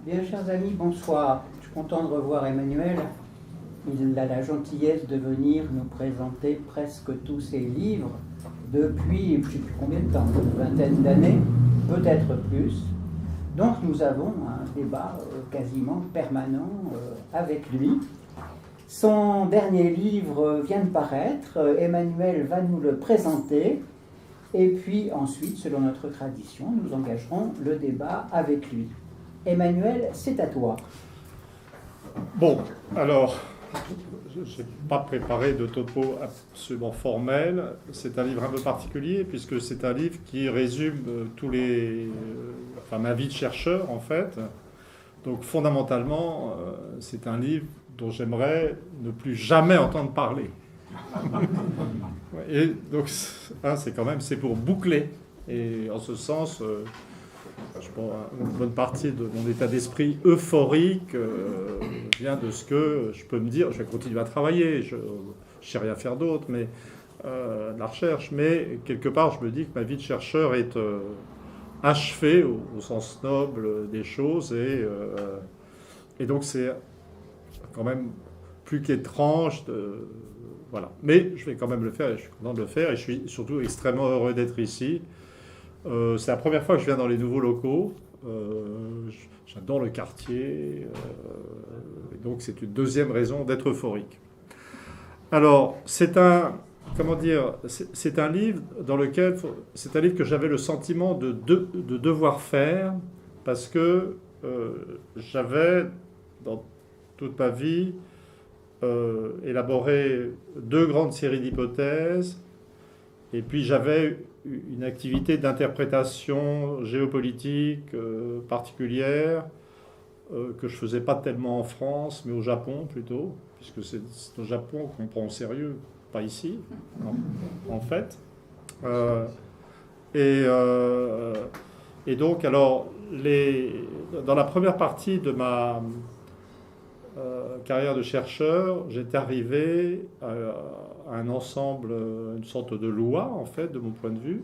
Bien, chers amis, bonsoir. Je suis content de revoir Emmanuel. Il a la gentillesse de venir nous présenter presque tous ses livres depuis, je ne sais plus combien de temps, une vingtaine d'années, peut-être plus. Donc nous avons un débat quasiment permanent avec lui. Son dernier livre vient de paraître, Emmanuel va nous le présenter, et puis ensuite, selon notre tradition, nous engagerons le débat avec lui. Emmanuel, c'est à toi. Bon, alors, je n'ai pas préparé de topo absolument formel. C'est un livre un peu particulier, puisque c'est un livre qui résume ma vie de chercheur, en fait. Donc, fondamentalement, c'est un livre dont j'aimerais ne plus jamais entendre parler. Et donc, c'est pour boucler. Et en ce sens, je pense une bonne partie de mon état d'esprit euphorique vient de ce que je peux me dire. Je vais continuer à travailler, je ne sais rien faire d'autre, mais de la recherche. Mais quelque part, je me dis que ma vie de chercheur est achevée au sens noble des choses. Et donc, c'est quand même plus qu'étrange voilà. Mais je vais quand même le faire et je suis content de le faire et je suis surtout extrêmement heureux d'être ici. C'est la première fois que je viens dans les nouveaux locaux. J'adore le quartier. Donc c'est une deuxième raison d'être euphorique. Alors, c'est un livre dans lequel... C'est un livre que j'avais le sentiment de devoir faire parce que j'avais, dans toute ma vie, élaboré 2 grandes séries d'hypothèses. Et puis j'avais une activité d'interprétation géopolitique particulière que je ne faisais pas tellement en France, mais au Japon plutôt, puisque c'est au Japon qu'on prend au sérieux, pas ici, en fait. Et donc, alors, dans la première partie de ma carrière de chercheur, j'étais arrivé à un ensemble, une sorte de loi, en fait, de mon point de vue,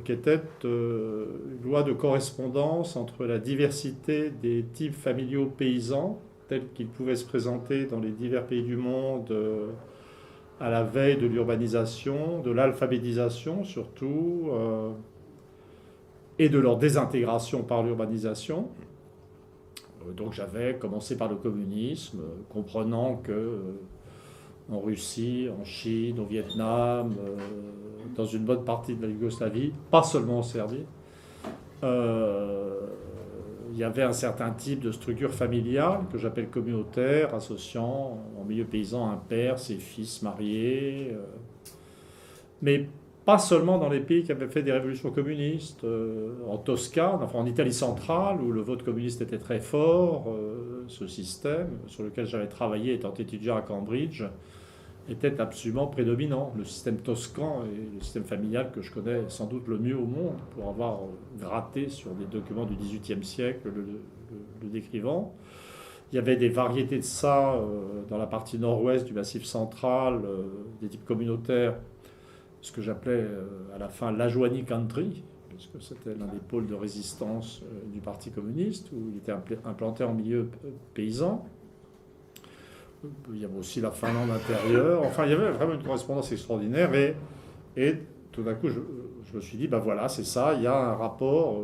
qui était une loi de correspondance entre la diversité des types familiaux paysans, tels qu'ils pouvaient se présenter dans les divers pays du monde à la veille de l'urbanisation, de l'alphabétisation surtout, et de leur désintégration par l'urbanisation. Donc j'avais commencé par le communisme, comprenant que en Russie, en Chine, au Vietnam, dans une bonne partie de la Yougoslavie, pas seulement en Serbie, il y avait un certain type de structure familiale que j'appelle communautaire, associant en milieu paysan un père, ses fils mariés, mais pas seulement dans les pays qui avaient fait des révolutions communistes, en Toscane, enfin en Italie centrale, où le vote communiste était très fort, ce système sur lequel j'avais travaillé étant étudiant à Cambridge était absolument prédominant. Le système toscan est le système familial que je connais sans doute le mieux au monde, pour avoir gratté sur des documents du XVIIIe siècle le décrivant. Il y avait des variétés de ça dans la partie nord-ouest du Massif central, des types communautaires, ce que j'appelais à la fin l'Ajoanie Country, puisque c'était l'un des pôles de résistance du Parti communiste, où il était implanté en milieu paysan. Il y avait aussi la Finlande intérieure. Enfin, il y avait vraiment une correspondance extraordinaire. Et tout d'un coup, je me suis dit, ben voilà, c'est ça. Il y a un rapport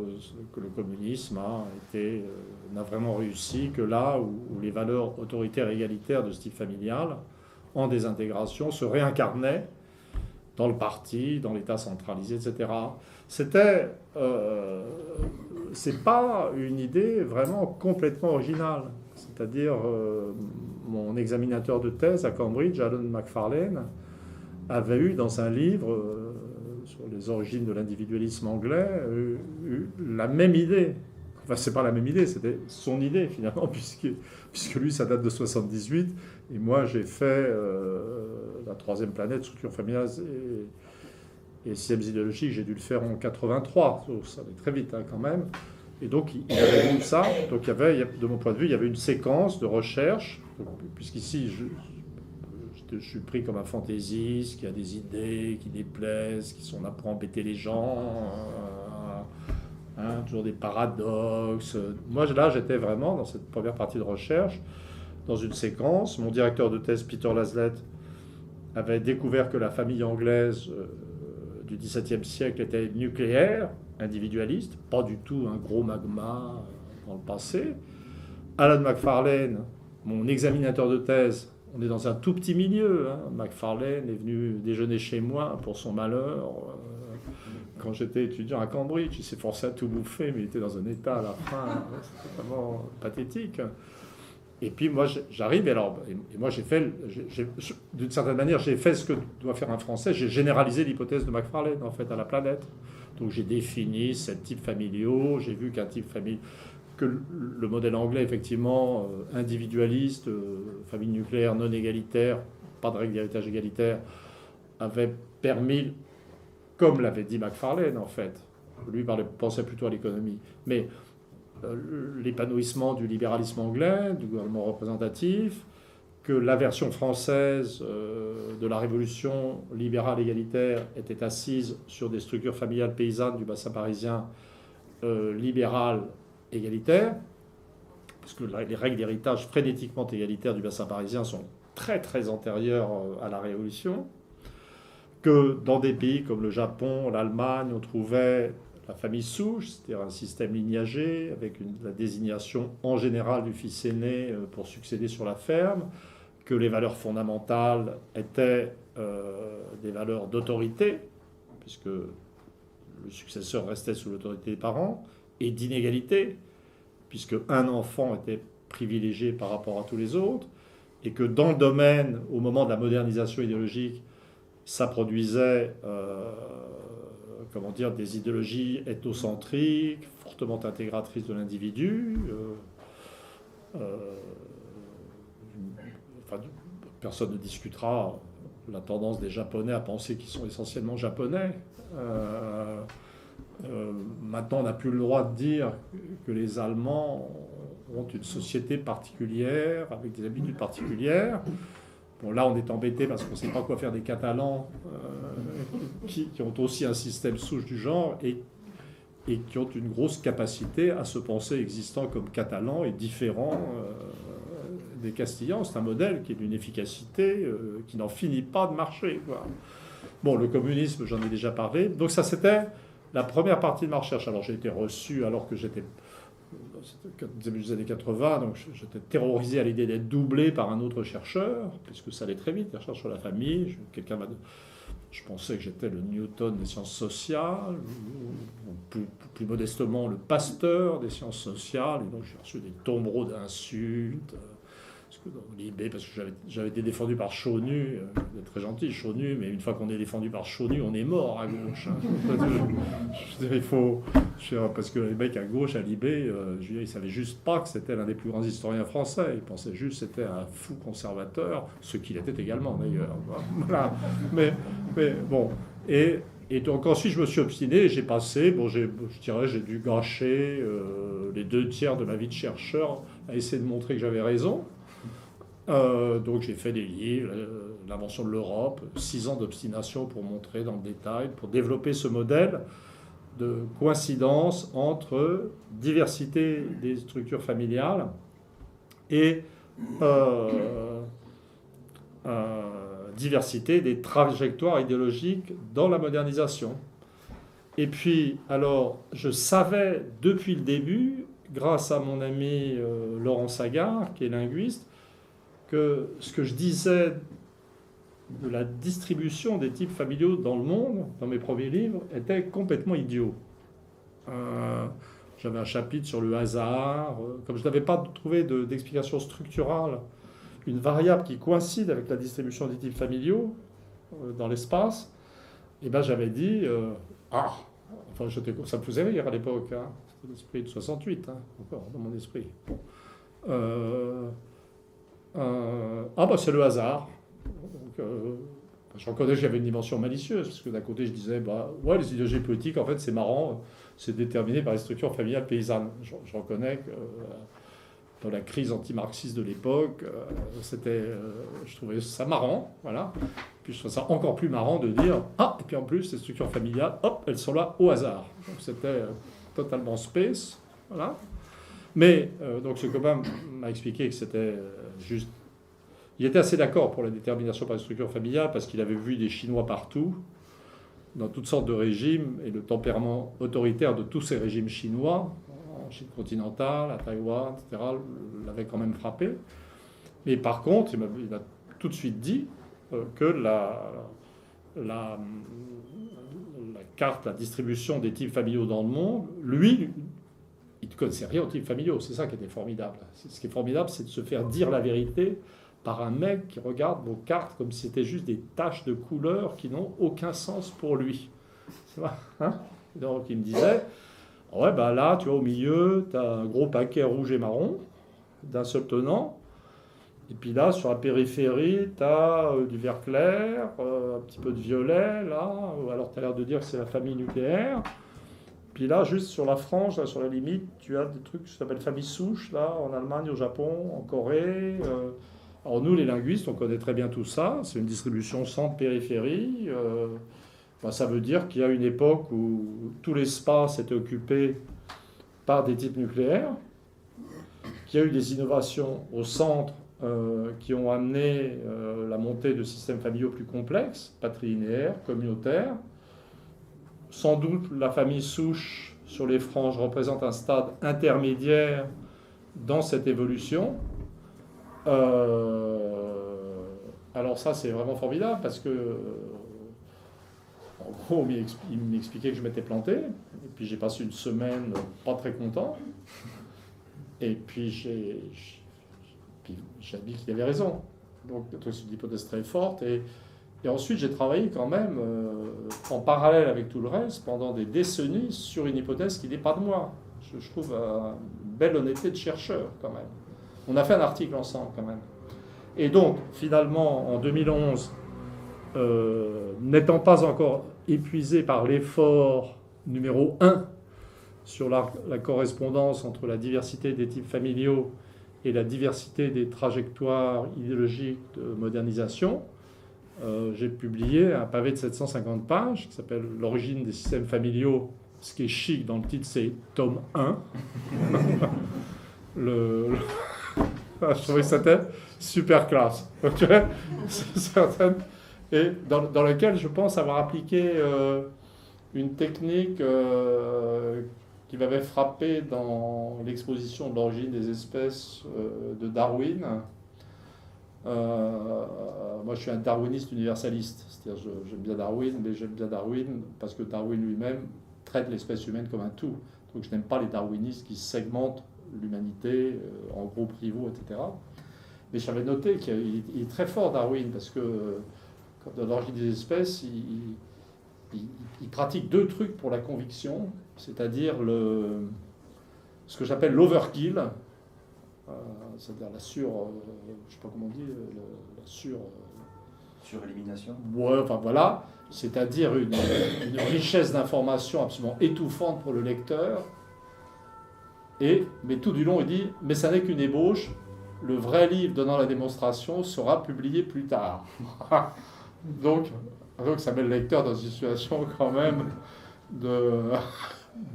que le communisme n'a vraiment réussi que là où les valeurs autoritaires et égalitaires de ce type familial, en désintégration, se réincarnaient dans le parti, dans l'État centralisé, etc. C'est pas une idée vraiment complètement originale. C'est-à-dire, mon examinateur de thèse à Cambridge, Alan Macfarlane, avait eu dans un livre sur les origines de l'individualisme anglais eu la même idée. Enfin, c'est pas la même idée, c'était son idée finalement, puisque lui, ça date de 78, et moi, j'ai fait la 3e planète, structure familiale et systèmes idéologiques, j'ai dû le faire en 83, ça allait très vite quand même. Et donc, il avait vu ça. Donc, de mon point de vue, il y avait une séquence de recherche, puisqu'ici, je suis pris comme un fantaisiste qui a des idées, qui déplaisent, qui sont là pour embêter les gens, hein, toujours des paradoxes. Moi, là, j'étais vraiment dans cette première partie de recherche, dans une séquence. Mon directeur de thèse, Peter Laslett, avait découvert que la famille anglaise du XVIIe siècle était nucléaire, individualiste, pas du tout un gros magma dans le passé. Alan Macfarlane, mon examinateur de thèse, on est dans un tout petit milieu. Hein. Macfarlane est venu déjeuner chez moi pour son malheur. Quand j'étais étudiant à Cambridge, il s'est forcé à tout bouffer, mais il était dans un état à la fin. C'était vraiment pathétique. Et puis moi, j'arrive, et moi j'ai fait, d'une certaine manière, j'ai fait ce que doit faire un Français, j'ai généralisé l'hypothèse de Macfarlane, en fait, à la planète. Donc j'ai défini 7 types familiaux, j'ai vu qu'un type familial, que le modèle anglais, effectivement, individualiste, famille nucléaire non égalitaire, pas de règle d'héritage égalitaire, avait permis, comme l'avait dit Macfarlane, en fait, lui pensait plutôt à l'économie, mais l'épanouissement du libéralisme anglais, du gouvernement représentatif, que la version française de la révolution libérale égalitaire était assise sur des structures familiales paysannes du bassin parisien libérales égalitaires, parce que les règles d'héritage frénétiquement égalitaires du bassin parisien sont très très antérieures à la Révolution, que dans des pays comme le Japon, l'Allemagne, on trouvait la famille souche, c'est-à-dire un système lignagé avec la désignation en général du fils aîné pour succéder sur la ferme, que les valeurs fondamentales étaient des valeurs d'autorité, puisque le successeur restait sous l'autorité des parents, et d'inégalité, puisque un enfant était privilégié par rapport à tous les autres, et que dans le domaine, au moment de la modernisation idéologique, ça produisait des idéologies ethnocentriques, fortement intégratrices de l'individu. Personne ne discutera la tendance des Japonais à penser qu'ils sont essentiellement japonais. Maintenant, on n'a plus le droit de dire que les Allemands ont une société particulière, avec des habitudes particulières. Bon, là, on est embêté parce qu'on ne sait pas quoi faire des Catalans qui ont aussi un système souche du genre et qui ont une grosse capacité à se penser existants comme Catalans et différents des Castillans. C'est un modèle qui est d'une efficacité qui n'en finit pas de marcher, quoi. Bon, le communisme, j'en ai déjà parlé. Donc ça, c'était la première partie de ma recherche. Alors j'ai été reçu alors que j'étais au début des années 80, donc j'étais terrorisé à l'idée d'être doublé par un autre chercheur, puisque ça allait très vite, les recherches sur la famille. Je pensais que j'étais le Newton des sciences sociales, ou plus modestement le Pasteur des sciences sociales, et donc j'ai reçu des tombereaux d'insultes. Parce que j'avais été défendu par Chaunu, très gentil Chaunu, mais une fois qu'on est défendu par Chaunu, on est mort à gauche. Parce que les mecs à gauche, à Libé, ils ne savaient juste pas que c'était l'un des plus grands historiens français. Ils pensaient juste que c'était un fou conservateur, ce qu'il était également d'ailleurs. Voilà. Mais bon. Et donc ensuite, je me suis obstiné et j'ai passé, j'ai dû gâcher les 2/3 de ma vie de chercheur à essayer de montrer que j'avais raison. Donc j'ai fait des livres, l'invention de l'Europe, 6 ans d'obstination pour montrer dans le détail, pour développer ce modèle de coïncidence entre diversité des structures familiales et diversité des trajectoires idéologiques dans la modernisation. Et puis, alors, je savais depuis le début, grâce à mon ami Laurent Sagard, qui est linguiste, que ce que je disais de la distribution des types familiaux dans le monde, dans mes premiers livres, était complètement idiot. J'avais un chapitre sur le hasard. Comme je n'avais pas trouvé d'explication structurale, une variable qui coïncide avec la distribution des types familiaux dans l'espace, et ben j'avais dit ça me faisait rire à l'époque, hein. C'était l'esprit de 68, hein, encore dans mon esprit. Bon. C'est le hasard. Donc, je reconnais que j'avais une dimension malicieuse, parce que d'un côté je disais, les idéologies politiques, en fait c'est marrant, c'est déterminé par les structures familiales paysannes. Je reconnais que dans la crise anti-marxiste de l'époque, je trouvais ça marrant, voilà. Puis je trouvais ça encore plus marrant de dire, et puis en plus ces structures familiales, elles sont là au hasard. Donc c'était totalement space. Voilà. Mais, donc ce copain m'a expliqué que c'était juste... Il était assez d'accord pour la détermination par la structure familiale parce qu'il avait vu des Chinois partout, dans toutes sortes de régimes, et le tempérament autoritaire de tous ces régimes chinois, en Chine continentale, à Taïwan, etc., l'avait quand même frappé. Mais par contre, il m'a tout de suite dit que la carte, la distribution des types familiaux dans le monde, lui, il ne connaissait rien aux types familiaux. C'est ça qui était formidable. Ce qui est formidable, c'est de se faire dire la vérité par un mec qui regarde vos cartes comme si c'était juste des taches de couleurs qui n'ont aucun sens pour lui. Hein? Donc il me disait, ouais, bah là, tu vois, au milieu, tu as un gros paquet rouge et marron d'un seul tenant. Et puis là, sur la périphérie, tu as du vert clair, un petit peu de violet, là. Alors tu as l'air de dire que c'est la famille nucléaire. Puis là, juste sur la frange, là, sur la limite, tu as des trucs qui s'appellent famille souche, là, en Allemagne, au Japon, en Corée. Alors nous, les linguistes, on connaît très bien tout ça. C'est une distribution centre-périphérie. Ça veut dire qu'il y a une époque où tout l'espace était occupé par des types nucléaires, qu'il y a eu des innovations au centre qui ont amené la montée de systèmes familiaux plus complexes, patrilinéaires, communautaires. Sans doute, la famille souche sur les franges représente un stade intermédiaire dans cette évolution. Alors ça, c'est vraiment formidable parce que, en gros, il m'expliquait que je m'étais planté. Et puis j'ai passé une semaine pas très content. Et puis j'ai dit qu'il avait raison. Donc c'est une hypothèse très forte. Et ensuite, j'ai travaillé quand même en parallèle avec tout le reste pendant des décennies sur une hypothèse qui n'est pas de moi. Je trouve une belle honnêteté de chercheur quand même. On a fait un article ensemble quand même. Et donc, finalement, en 2011, n'étant pas encore épuisé par l'effort numéro 1 sur la correspondance entre la diversité des types familiaux et la diversité des trajectoires idéologiques de modernisation, j'ai publié un pavé de 750 pages qui s'appelle « L'origine des systèmes familiaux ». Ce qui est chic dans le titre, c'est tome 1. Je trouvais que c'était super classe. C'est certain. Et dans lequel je pense avoir appliqué une technique qui m'avait frappé dans l'exposition de l'origine des espèces de Darwin. Moi, je suis un darwiniste universaliste. C'est-à-dire, j'aime bien Darwin, mais j'aime bien Darwin parce que Darwin lui-même traite l'espèce humaine comme un tout. Donc, je n'aime pas les darwinistes qui segmentent l'humanité en groupes rivaux, etc. Mais j'avais noté qu'il est très fort, Darwin, parce que dans l'origine des espèces, il pratique deux trucs pour la conviction, c'est-à-dire ce que j'appelle l'overkill, c'est-à-dire la je sais pas comment on dit, surélimination. Ouais, enfin voilà, c'est-à-dire une richesse d'informations absolument étouffante pour le lecteur. Mais tout du long, il dit, mais ça n'est qu'une ébauche, le vrai livre donnant la démonstration sera publié plus tard. donc ça met le lecteur dans une situation quand même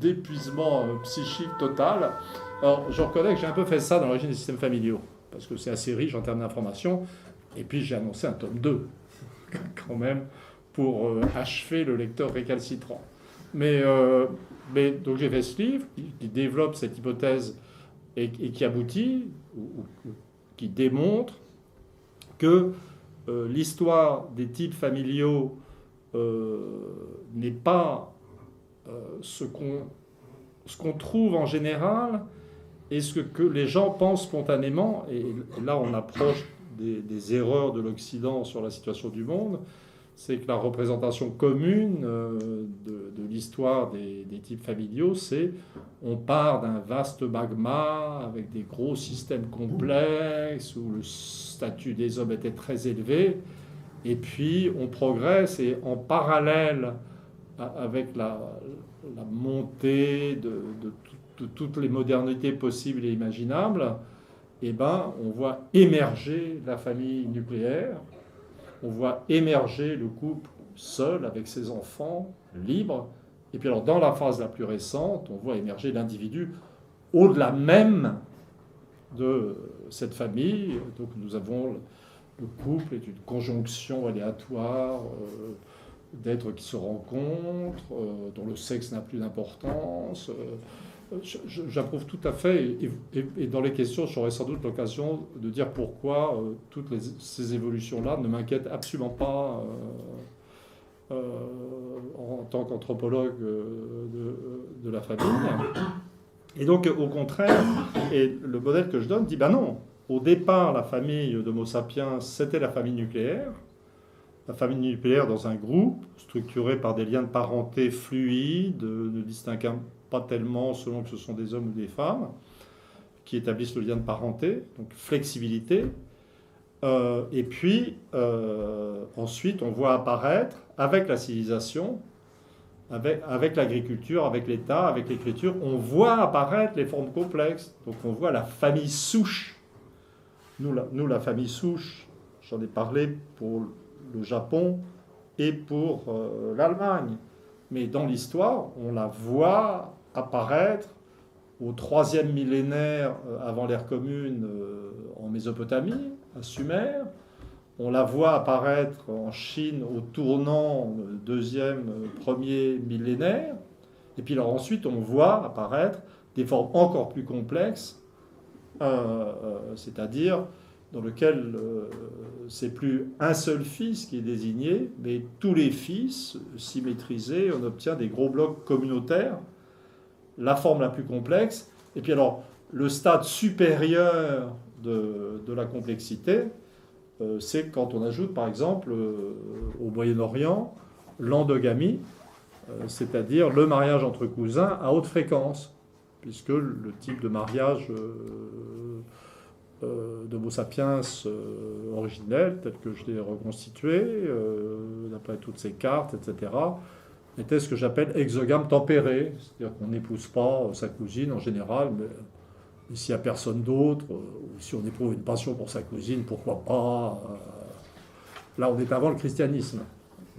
d'épuisement psychique total. Alors, je reconnais que j'ai un peu fait ça dans l'origine des systèmes familiaux, parce que c'est assez riche en termes d'informations, et puis j'ai annoncé un tome 2, quand même, pour achever le lecteur récalcitrant. Mais donc j'ai fait ce livre qui développe cette hypothèse et qui aboutit, ou qui démontre que l'histoire des types familiaux n'est pas ce qu'on trouve en général et ce que les gens pensent spontanément. Et là, on approche des erreurs de l'Occident sur la situation du monde. C'est que la représentation commune de l'histoire des types familiaux, c'est on part d'un vaste magma avec des gros systèmes complexes où le statut des hommes était très élevé, et puis on progresse et en parallèle avec la montée de toutes les modernités possibles et imaginables, eh ben, on voit émerger la famille nucléaire. On voit émerger le couple seul avec ses enfants, libre, Et puis alors, dans la phase la plus récente, on voit émerger l'individu au-delà même de cette famille. Donc nous avons le couple est une conjonction aléatoire d'êtres qui se rencontrent, dont le sexe n'a plus d'importance. J'approuve tout à fait, et dans les questions, j'aurai sans doute l'occasion de dire pourquoi toutes ces évolutions-là ne m'inquiètent absolument pas en tant qu'anthropologue de la famille. Et donc, au contraire, et le modèle que je donne dit, ben non, au départ, la famille d'Homo sapiens, c'était la famille nucléaire. La famille nucléaire dans un groupe, structuré par des liens de parenté fluides, ne distinguant pas tellement selon que ce sont des hommes ou des femmes, qui établissent le lien de parenté, donc flexibilité. Et puis, ensuite, on voit apparaître, avec la civilisation, avec l'agriculture, avec l'État, avec l'écriture, on voit apparaître les formes complexes. Donc on voit la famille souche. Nous, la famille souche, j'en ai parlé pour le Japon et pour l'Allemagne. Mais dans l'histoire, on la voit apparaître au 3e millénaire avant l'ère commune en Mésopotamie, à Sumer. On la voit apparaître en Chine au tournant 2e, 1er millénaire. Et puis alors ensuite, on voit apparaître des formes encore plus complexes, c'est-à-dire dans lequel c'est plus un seul fils qui est désigné, mais tous les fils symétrisés, on obtient des gros blocs communautaires, la forme la plus complexe. Et puis alors, le stade supérieur de la complexité, c'est quand on ajoute, par exemple, au Moyen-Orient, l'endogamie, c'est-à-dire le mariage entre cousins à haute fréquence, puisque le type de mariage d'Homo sapiens originel, tel que je l'ai reconstitué, d'après toutes ces cartes, etc., était ce que j'appelle exogame tempéré, c'est-à-dire qu'on n'épouse pas sa cousine en général, mais s'il n'y a personne d'autre, ou si on éprouve une passion pour sa cousine, pourquoi pas. Là, on est avant le christianisme.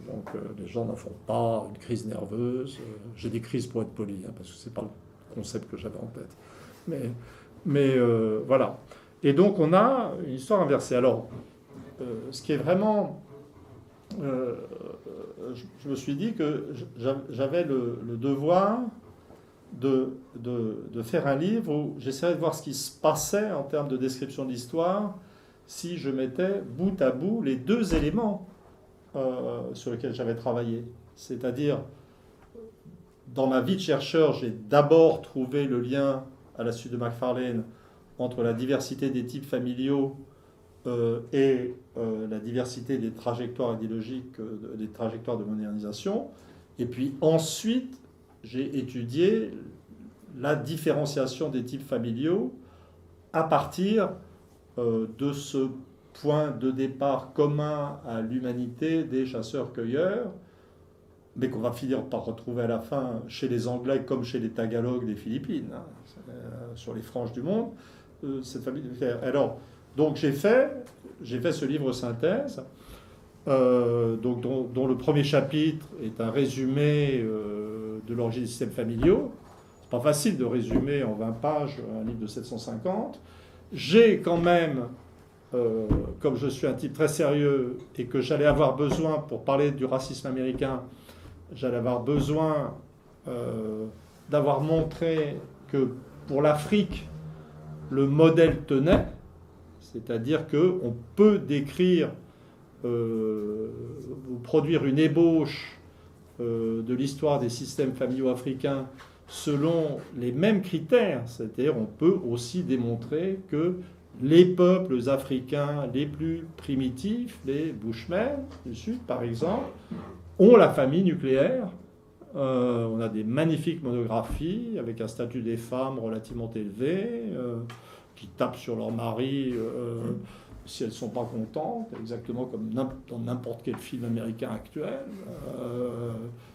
Donc, les gens n'en font pas une crise nerveuse. J'ai des crises pour être poli, parce que ce n'est pas le concept que j'avais en tête. Mais voilà. Et donc, on a une histoire inversée. Alors, ce qui est vraiment... je me suis dit que j'avais le devoir de faire un livre où j'essaierais de voir ce qui se passait en termes de description de l'histoire si je mettais bout à bout les deux éléments sur lesquels j'avais travaillé. C'est-à-dire, dans ma vie de chercheur, j'ai d'abord trouvé le lien, à la suite de Macfarlane, entre la diversité des types familiaux et la diversité des trajectoires idéologiques, des trajectoires de modernisation. Et puis ensuite, j'ai étudié la différenciation des types familiaux à partir de ce point de départ commun à l'humanité des chasseurs-cueilleurs, mais qu'on va finir par retrouver à la fin chez les Anglais comme chez les Tagalogs des Philippines, sur les franges du monde, cette famille. Alors, donc j'ai fait ce livre synthèse, donc, dont le premier chapitre est un résumé de l'origine des systèmes familiaux. C'est pas facile de résumer en 20 pages un livre de 750. J'ai quand même, comme je suis un type très sérieux et que j'allais avoir besoin, pour parler du racisme américain, j'allais avoir besoin d'avoir montré que pour l'Afrique, le modèle tenait, c'est-à-dire qu'on peut décrire, produire une ébauche de l'histoire des systèmes familiaux africains selon les mêmes critères, c'est-à-dire on peut aussi démontrer que les peuples africains les plus primitifs, les Bushmen du Sud par exemple, ont la famille nucléaire. On a des magnifiques monographies avec un statut des femmes relativement élevé, qui tapent sur leur mari si elles ne sont pas contentes, exactement comme dans n'importe quel film américain actuel.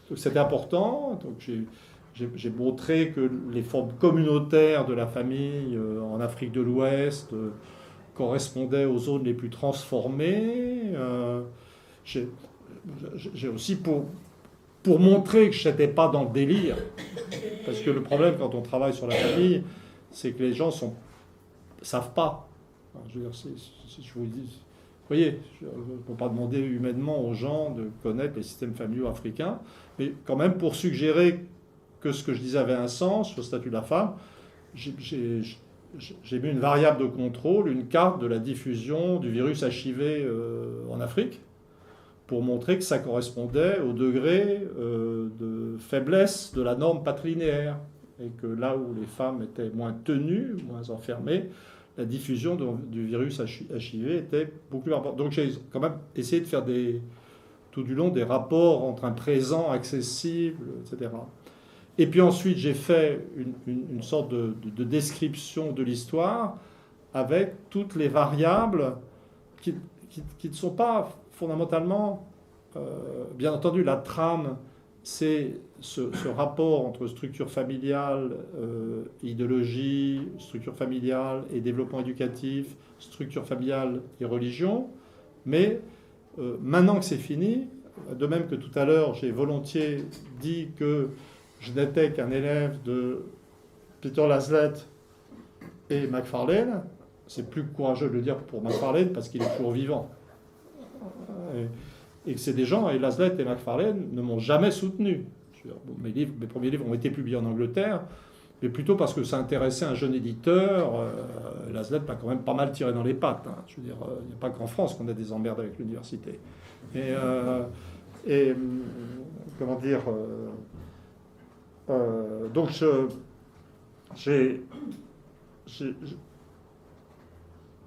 Donc c'était important. Donc j'ai montré que les formes communautaires de la famille en Afrique de l'Ouest correspondaient aux zones les plus transformées. J'ai aussi, pour montrer que je n'étais pas dans le délire. Parce que le problème quand on travaille sur la famille, c'est que les gens savent pas. Enfin, je veux dire, je vous dis, vous voyez, je ne peux pas demander humainement aux gens de connaître les systèmes familiaux africains, mais quand même pour suggérer que ce que je disais avait un sens sur le statut de la femme, j'ai mis une variable de contrôle, une carte de la diffusion du virus HIV en Afrique, pour montrer que ça correspondait au degré de faiblesse de la norme patrilinéaire. Et que là où les femmes étaient moins tenues, moins enfermées, la diffusion du virus HIV était beaucoup plus importante. Donc j'ai quand même essayé de faire tout du long des rapports entre un présent accessible, etc. Et puis ensuite j'ai fait une sorte de description de l'histoire avec toutes les variables qui ne sont pas fondamentalement, bien entendu, la trame, c'est ce rapport entre structure familiale, idéologie, structure familiale et développement éducatif, structure familiale et religion. Mais maintenant que c'est fini, de même que tout à l'heure, j'ai volontiers dit que je n'étais qu'un élève de Peter Laslett et Macfarlane, c'est plus courageux de le dire pour Macfarlane parce qu'il est toujours vivant. Et que c'est des gens, et Laslett et Macfarlane ne m'ont jamais soutenu. Mes premiers livres ont été publiés en Angleterre, mais plutôt parce que ça intéressait un jeune éditeur. Laslett m'a quand même pas mal tiré dans les pattes. Hein. Je veux dire, il n'y a pas qu'en France qu'on a des emmerdes avec l'université. Comment dire donc j'ai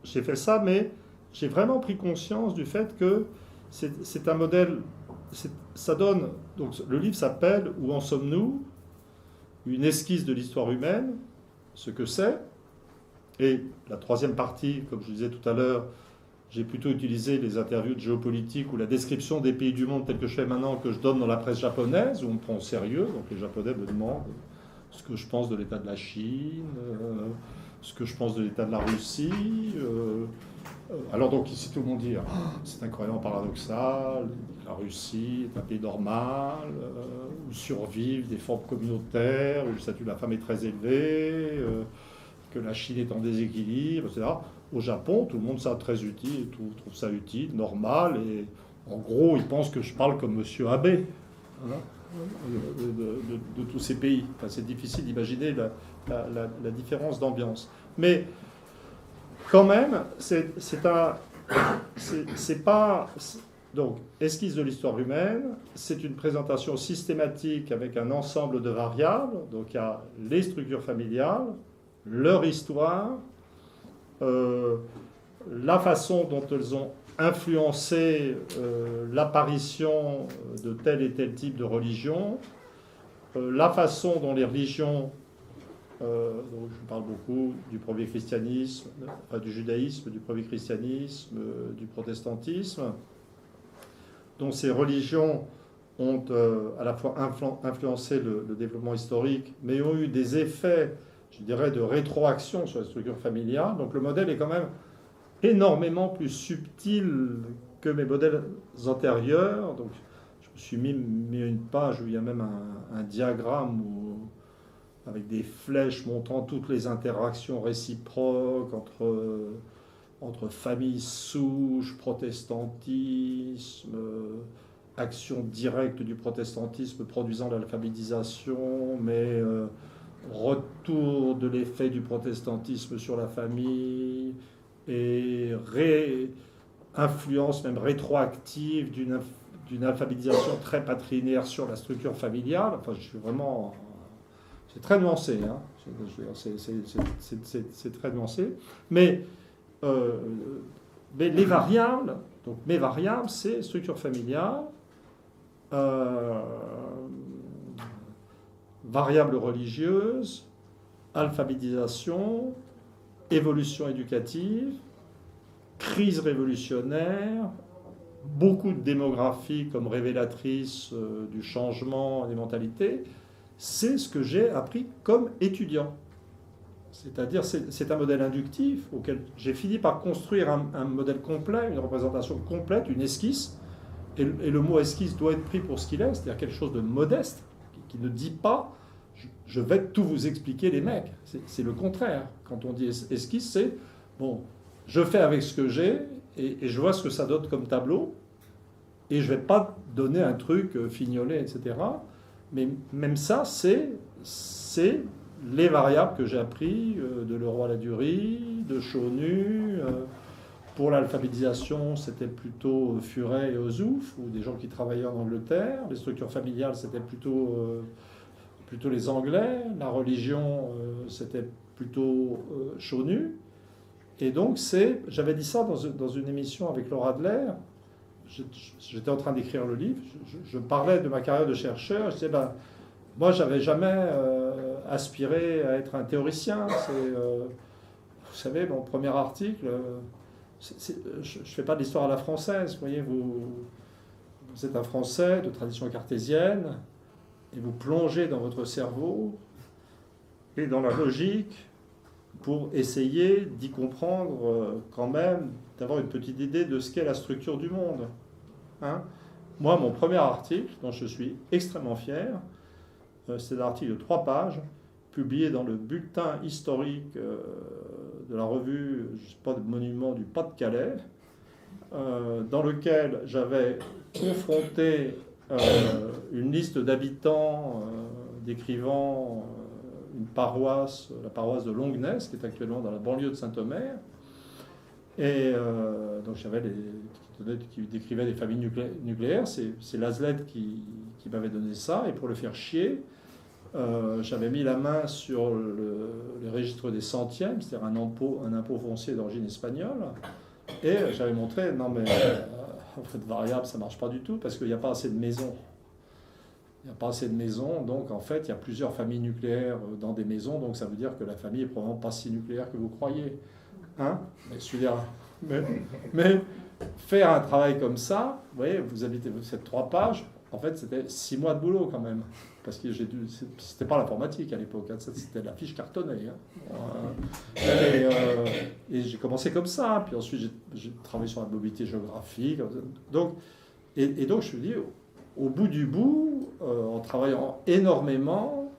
fait ça, mais j'ai vraiment pris conscience du fait que c'est un modèle, ça donne, donc le livre s'appelle « Où en sommes-nous ? Une esquisse de l'histoire humaine », ce que c'est. Et la troisième partie, comme je disais tout à l'heure, j'ai plutôt utilisé les interviews de géopolitique ou la description des pays du monde tels que je fais maintenant, que je donne dans la presse japonaise, où on me prend au sérieux. Donc les Japonais me demandent ce que je pense de l'état de la Chine, ce que je pense de l'état de la Russie. Alors donc ici tout le monde dit c'est incroyablement paradoxal, la Russie est un pays normal, où survivent des formes communautaires, où le statut de la femme est très élevé, que la Chine est en déséquilibre, etc. Au Japon, tout le monde ça très utile, trouve ça utile, normal, et en gros ils pensent que je parle comme Monsieur Abe, voilà, de tous ces pays. Enfin, c'est difficile d'imaginer la différence d'ambiance. Mais quand même, c'est pas... Donc, esquisse de l'histoire humaine, c'est une présentation systématique avec un ensemble de variables. Donc, il y a les structures familiales, leur histoire, la façon dont elles ont influencé l'apparition de tel et tel type de religion, la façon dont les religions... donc je parle beaucoup du premier christianisme, enfin du judaïsme, du premier christianisme, du protestantisme, dont ces religions ont à la fois influencé le développement historique, mais ont eu des effets, je dirais, de rétroaction sur la structure familiale. Donc le modèle est quand même énormément plus subtil que mes modèles antérieurs. Donc je me suis mis une page où il y a même un diagramme avec des flèches montrant toutes les interactions réciproques entre famille souche, protestantisme, action directe du protestantisme produisant l'alphabétisation, mais retour de l'effet du protestantisme sur la famille et influence même rétroactive d'une alphabétisation très patrilinéaire sur la structure familiale. Enfin, je suis vraiment... C'est très nuancé, hein. C'est très nuancé. Mais les variables, donc mes variables, c'est structure familiale, variables religieuses, alphabétisation, évolution éducative, crise révolutionnaire, beaucoup de démographie comme révélatrice du changement des mentalités. C'est ce que j'ai appris comme étudiant. C'est-à-dire, c'est un modèle inductif auquel j'ai fini par construire un modèle complet, une représentation complète, une esquisse, Et le mot esquisse doit être pris pour ce qu'il est, c'est-à-dire quelque chose de modeste, qui ne dit pas je vais tout vous expliquer, les mecs. C'est le contraire. Quand on dit esquisse, c'est bon, je fais avec ce que j'ai et je vois ce que ça donne comme tableau et je ne vais pas donner un truc fignolé, etc. Mais même ça, c'est les variables que j'ai appris de Leroy-Ladurie, de Chaunu. Pour l'alphabétisation, c'était plutôt Furet et Ozouf, ou des gens qui travaillaient en Angleterre. Les structures familiales, c'était plutôt les Anglais. La religion, c'était plutôt Chaunu. Et donc, j'avais dit ça dans une émission avec Laura Adler. J'étais en train d'écrire le livre. Je parlais de ma carrière de chercheur. Je disais, moi, j'avais jamais aspiré à être un théoricien. Vous savez, mon premier article, je ne fais pas de l'histoire à la française. Vous voyez, vous êtes un Français de tradition cartésienne et vous plongez dans votre cerveau et dans la logique pour essayer d'y comprendre quand même, d'avoir une petite idée de ce qu'est la structure du monde. Hein? Moi, mon premier article, dont je suis extrêmement fier, c'est un article de 3 pages, publié dans le bulletin historique de la revue, je ne sais pas, de Monument du Pas-de-Calais, dans lequel j'avais confronté une liste d'habitants décrivant une paroisse, la paroisse de Longnes, qui est actuellement dans la banlieue de Saint-Omer. Et donc j'avais qui décrivait des familles nucléaires. C'est Laslett qui m'avait donné ça. Et pour le faire chier, j'avais mis la main sur le registre des centièmes, c'est-à-dire un impôt foncier d'origine espagnole. Et j'avais montré, non mais en fait variable, ça ne marche pas du tout, parce qu'il n'y a pas assez de maisons. Il n'y a pas assez de maisons, donc en fait, il y a plusieurs familles nucléaires dans des maisons, donc ça veut dire que la famille est probablement pas si nucléaire que vous croyez. Hein? Mais faire un travail comme ça, vous voyez, vous habitez cette 3 pages, en fait, c'était 6 mois de boulot quand même. Parce que c'était pas l'informatique à l'époque, hein, c'était la fiche cartonnée. Hein. Et j'ai commencé comme ça, puis ensuite j'ai travaillé sur la mobilité géographique. Donc, et donc je me dis, au bout du bout, en travaillant énormément,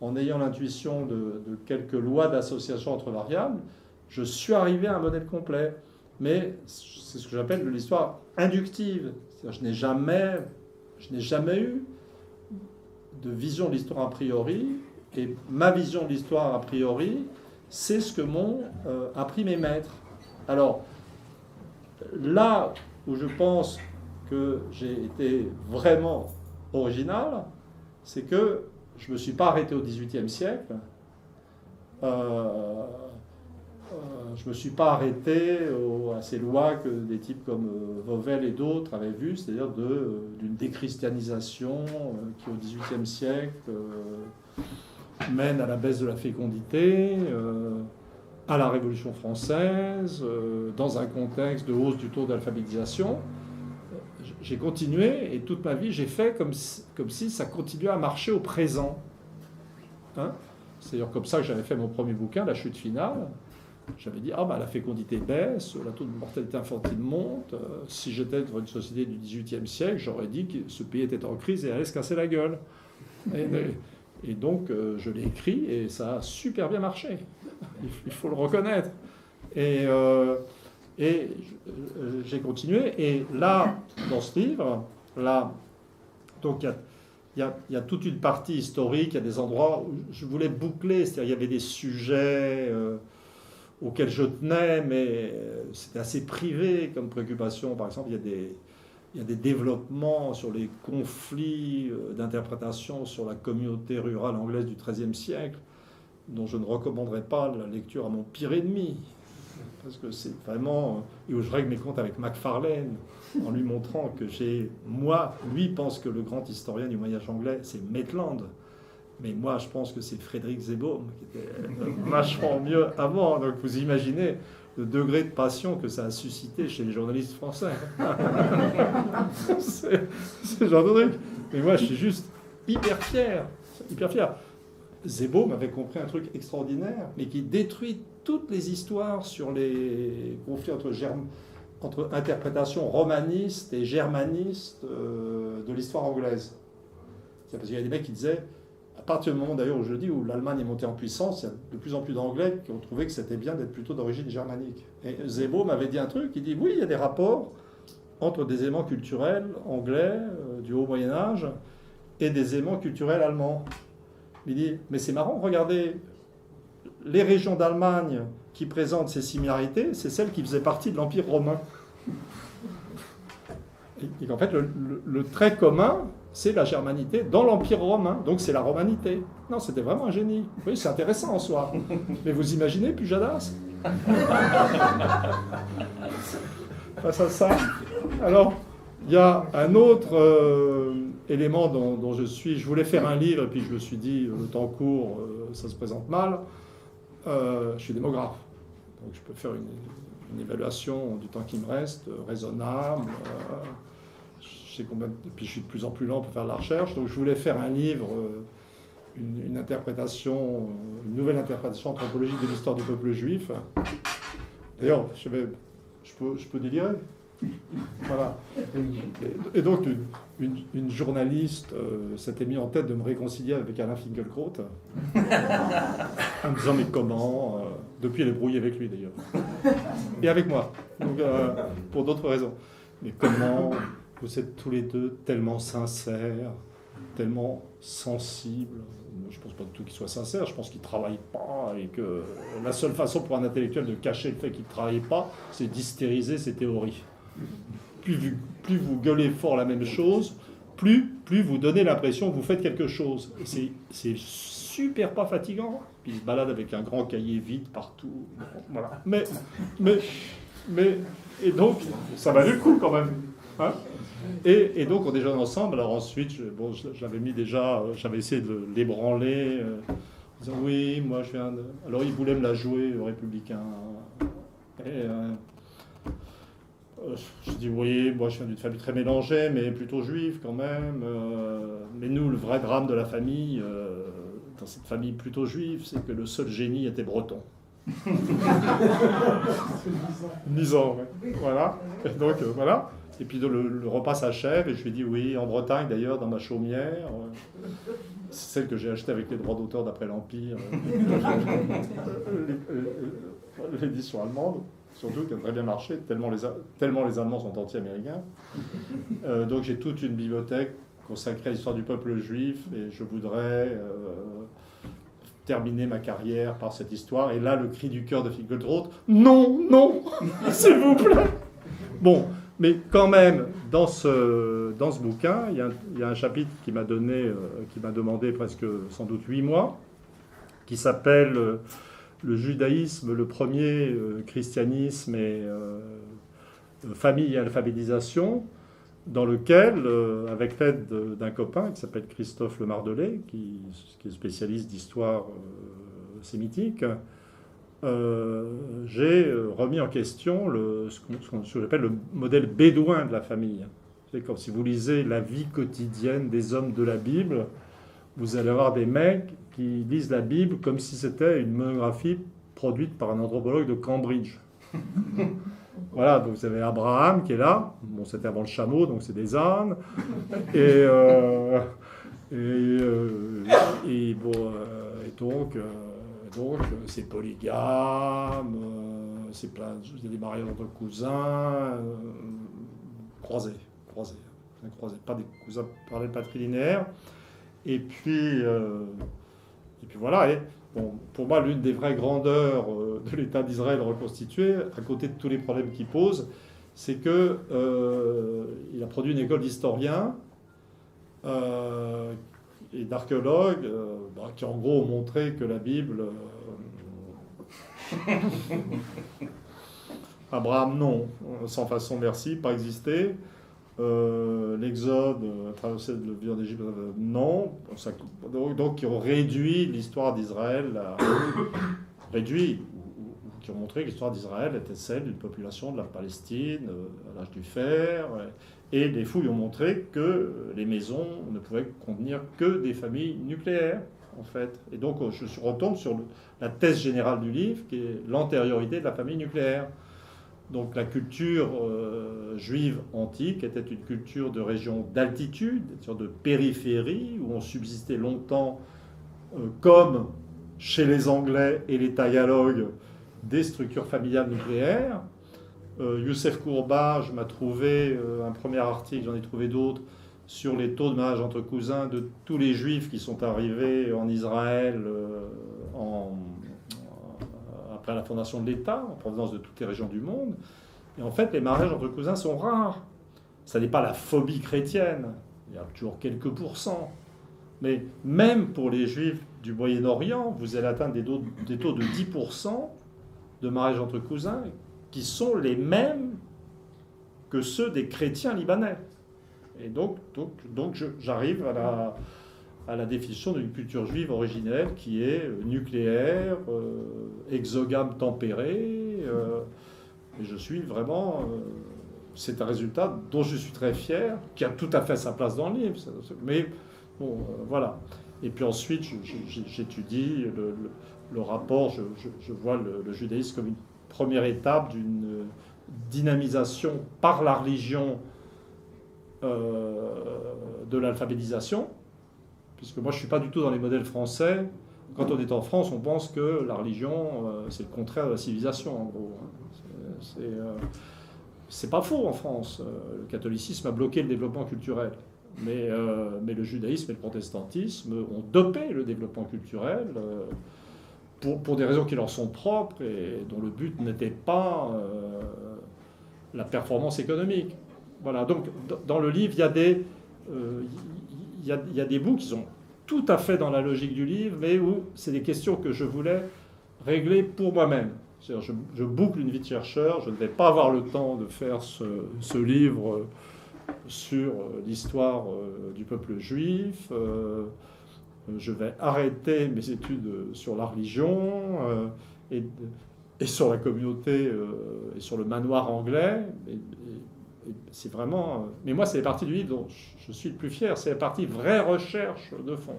en ayant l'intuition de quelques lois d'association entre variables, je suis arrivé à un modèle complet. Mais c'est ce que j'appelle de l'histoire inductive. C'est-à-dire, je n'ai jamais eu de vision de l'histoire a priori, et ma vision de l'histoire a priori, c'est ce que m'ont appris mes maîtres. Alors, là où je pense que j'ai été vraiment original, c'est que je ne me suis pas arrêté au XVIIIe siècle. Je ne me suis pas arrêté à ces lois que des types comme Vauvel et d'autres avaient vues, c'est-à-dire d'une déchristianisation qui, au XVIIIe siècle, mène à la baisse de la fécondité, à la Révolution française, dans un contexte de hausse du taux d'alphabétisation. J'ai continué, et toute ma vie, j'ai fait comme si ça continuait à marcher au présent. Hein? C'est-à-dire comme ça que j'avais fait mon premier bouquin, La chute finale. J'avais dit, la fécondité baisse, la taux de mortalité infantile monte. Si j'étais dans une société du XVIIIe siècle, j'aurais dit que ce pays était en crise et allait se casser la gueule. Et donc, je l'ai écrit et ça a super bien marché. Il faut le reconnaître. Et j'ai continué. Et là, dans ce livre, donc il y a toute une partie historique, il y a des endroits où je voulais boucler, c'est-à-dire il y avait des sujets auxquels je tenais, mais c'était assez privé comme préoccupation. Par exemple, il y a des développements sur les conflits d'interprétation sur la communauté rurale anglaise du XIIIe siècle, dont je ne recommanderais pas la lecture à mon pire ennemi, parce que c'est vraiment... Et où je règle mes comptes avec Macfarlane, en lui montrant que lui pense que le grand historien du Moyen-Âge anglais, c'est Maitland. Mais moi, je pense que c'est Frédéric Zeboom, qui était vachement mieux avant. Donc vous imaginez le degré de passion que ça a suscité chez les journalistes français. c'est le genre de truc. Mais moi, je suis juste hyper fier. Zeboom avait compris un truc extraordinaire, mais qui détruit toutes les histoires sur les conflits entre entre interprétation romaniste et germaniste de l'histoire anglaise. C'est parce qu'il y a des mecs qui disaient, à partir du moment d'ailleurs où je dis où l'Allemagne est montée en puissance, il y a de plus en plus d'Anglais qui ont trouvé que c'était bien d'être plutôt d'origine germanique. Et Zebo m'avait dit un truc, il dit oui, il y a des rapports entre des éléments culturels anglais du haut Moyen-Âge et des éléments culturels allemands. Il dit, mais c'est marrant, regardez, les régions d'Allemagne qui présentent ces similarités, c'est celles qui faisaient partie de l'Empire romain. Et qu'en fait, le trait commun, c'est la germanité dans l'Empire romain. Donc c'est la romanité. Non, c'était vraiment un génie. Oui, c'est intéressant en soi. Mais vous imaginez Pujadas face à ça. Alors, il y a un autre élément dont je voulais faire un livre, et puis je me suis dit, le temps court, ça se présente mal. Je suis démographe. Donc je peux faire une évaluation du temps qui me reste, raisonnable. Je sais combien, et puis je suis de plus en plus lent pour faire de la recherche. Donc je voulais faire un livre, une interprétation, une nouvelle interprétation anthropologique de l'histoire du peuple juif. D'ailleurs, je peux délirer. Voilà. Et donc, une journaliste s'était mis en tête de me réconcilier avec Alain Finkielkraut, en me disant mais comment depuis, elle est brouillée avec lui d'ailleurs. Et avec moi. Donc, pour d'autres raisons. Mais comment vous êtes tous les deux tellement sincères, tellement sensibles. Je ne pense pas du tout qu'il soit sincère, je pense qu'il ne travaille pas et que la seule façon pour un intellectuel de cacher le fait qu'il ne travaille pas, c'est d'hystériser ses théories. Plus vous gueulez fort la même chose, plus vous donnez l'impression que vous faites quelque chose. C'est super pas fatigant. Puis il se balade avec un grand cahier vide partout. Voilà. Et donc, ça valait le coup quand même. Hein, et donc on déjeune ensemble. Alors ensuite, j'avais essayé de l'ébranler, en disant oui, moi je viens de... Alors il voulait me la jouer, le républicain. Et je dis oui, moi je viens d'une famille très mélangée, mais plutôt juive quand même. Mais nous, le vrai drame de la famille, dans cette famille plutôt juive, c'est que le seul génie était breton. Misant, ouais. Voilà. Et donc voilà. Et puis le repas s'achève et je lui dis oui, en Bretagne d'ailleurs, dans ma chaumière, c'est celle que j'ai achetée avec les droits d'auteur d'après l'Empire, l'édition allemande, surtout qui a très bien marché, tellement les Allemands sont anti-américains. Donc j'ai toute une bibliothèque consacrée à l'histoire du peuple juif et je voudrais terminer ma carrière par cette histoire. Et là, le cri du cœur de Finkielkraut, non, non, s'il vous plaît. Bon. Mais quand même, dans ce bouquin, il y a un chapitre qui m'a demandé presque sans doute 8 mois, qui s'appelle Le judaïsme, le premier christianisme et famille et alphabétisation, dans lequel, avec l'aide d'un copain qui s'appelle Christophe Le Mardelet, qui est spécialiste d'histoire sémitique, j'ai remis en question ce que j'appelle le modèle bédouin de la famille. C'est comme si vous lisez la vie quotidienne des hommes de la Bible, vous allez avoir des mecs qui lisent la Bible comme si c'était une monographie produite par un anthropologue de Cambridge. Voilà, donc vous avez Abraham qui est là, bon c'était avant le chameau, donc c'est des ânes, et donc, c'est polygame, c'est plein, il y a des mariages entre cousins, croisés, pas des cousins parallèles patrilinéaires. Et puis voilà. Et, bon, pour moi, l'une des vraies grandeurs de l'État d'Israël reconstitué, à côté de tous les problèmes qu'il pose, c'est que il a produit une école d'historiens et d'archéologues qui en gros ont montré que la Bible... Abraham, non, sans façon, merci, pas existé. L'Exode, traverser le vivre d'Égypte, non. Donc, qui ont réduit l'histoire d'Israël, qui ont montré que l'histoire d'Israël était celle d'une population de la Palestine à l'âge du fer. Et les fouilles ont montré que les maisons ne pouvaient contenir que des familles nucléaires, en fait. Et donc, je retombe sur la thèse générale du livre, qui est l'antériorité de la famille nucléaire. Donc la culture juive antique était une culture de région d'altitude, une sorte de périphérie, où on subsistait longtemps, comme chez les Anglais et les Tagalogs, des structures familiales nucléaires. Youssef Kourba, je m'ai trouvé un premier article, j'en ai trouvé d'autres, sur les taux de mariage entre cousins de tous les juifs qui sont arrivés en Israël après la fondation de l'État, en provenance de toutes les régions du monde. Et en fait, les mariages entre cousins sont rares. Ça n'est pas la phobie chrétienne, il y a toujours quelques pourcents. Mais même pour les juifs du Moyen-Orient, vous allez atteindre des taux de 10% de mariages entre cousins qui sont les mêmes que ceux des chrétiens libanais. Et donc j'arrive à la définition d'une culture juive originelle qui est nucléaire, exogame tempérée. Et je suis vraiment... c'est un résultat dont je suis très fier, qui a tout à fait sa place dans le livre. Mais bon, voilà. Et puis ensuite, j'étudie le rapport, je vois le judaïsme comme une première étape d'une dynamisation par la religion de l'alphabétisation, puisque moi je ne suis pas du tout dans les modèles français. Quand on est en France, on pense que la religion, c'est le contraire de la civilisation, en gros. C'est pas faux en France. Le catholicisme a bloqué le développement culturel. Mais le judaïsme et le protestantisme ont dopé le développement culturel pour des raisons qui leur sont propres et dont le but n'était pas la performance économique. Voilà, donc dans le livre, il y a des bouts qui sont tout à fait dans la logique du livre, mais où c'est des questions que je voulais régler pour moi-même. C'est-à-dire, je boucle une vie de chercheur, je ne vais pas avoir le temps de faire ce livre sur l'histoire du peuple juif. Je vais arrêter mes études sur la religion et sur la communauté et sur le manoir anglais. Et c'est vraiment... Mais moi, c'est les parties du livre dont je suis le plus fier. C'est la partie vraie recherche de fond.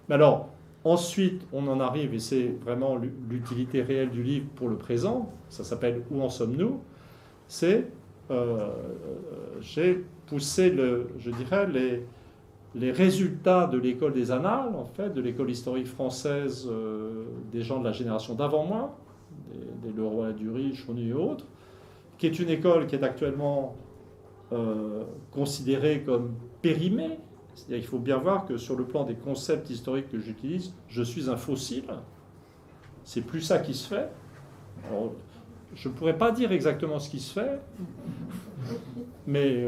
Mais alors, ensuite, on en arrive, et c'est vraiment l'utilité réelle du livre pour le présent. Ça s'appelle « Où en sommes-nous ?» C'est... j'ai poussé, je dirais, les résultats de l'école des Annales, en fait, de l'école historique française des gens de la génération d'avant moi, des Leroy-Ladurie, Chauny et autres, qui est une école qui est actuellement considérée comme périmée. C'est-à-dire qu'il faut bien voir que sur le plan des concepts historiques que j'utilise, je suis un fossile. C'est plus ça qui se fait. Alors, je ne pourrais pas dire exactement ce qui se fait, mais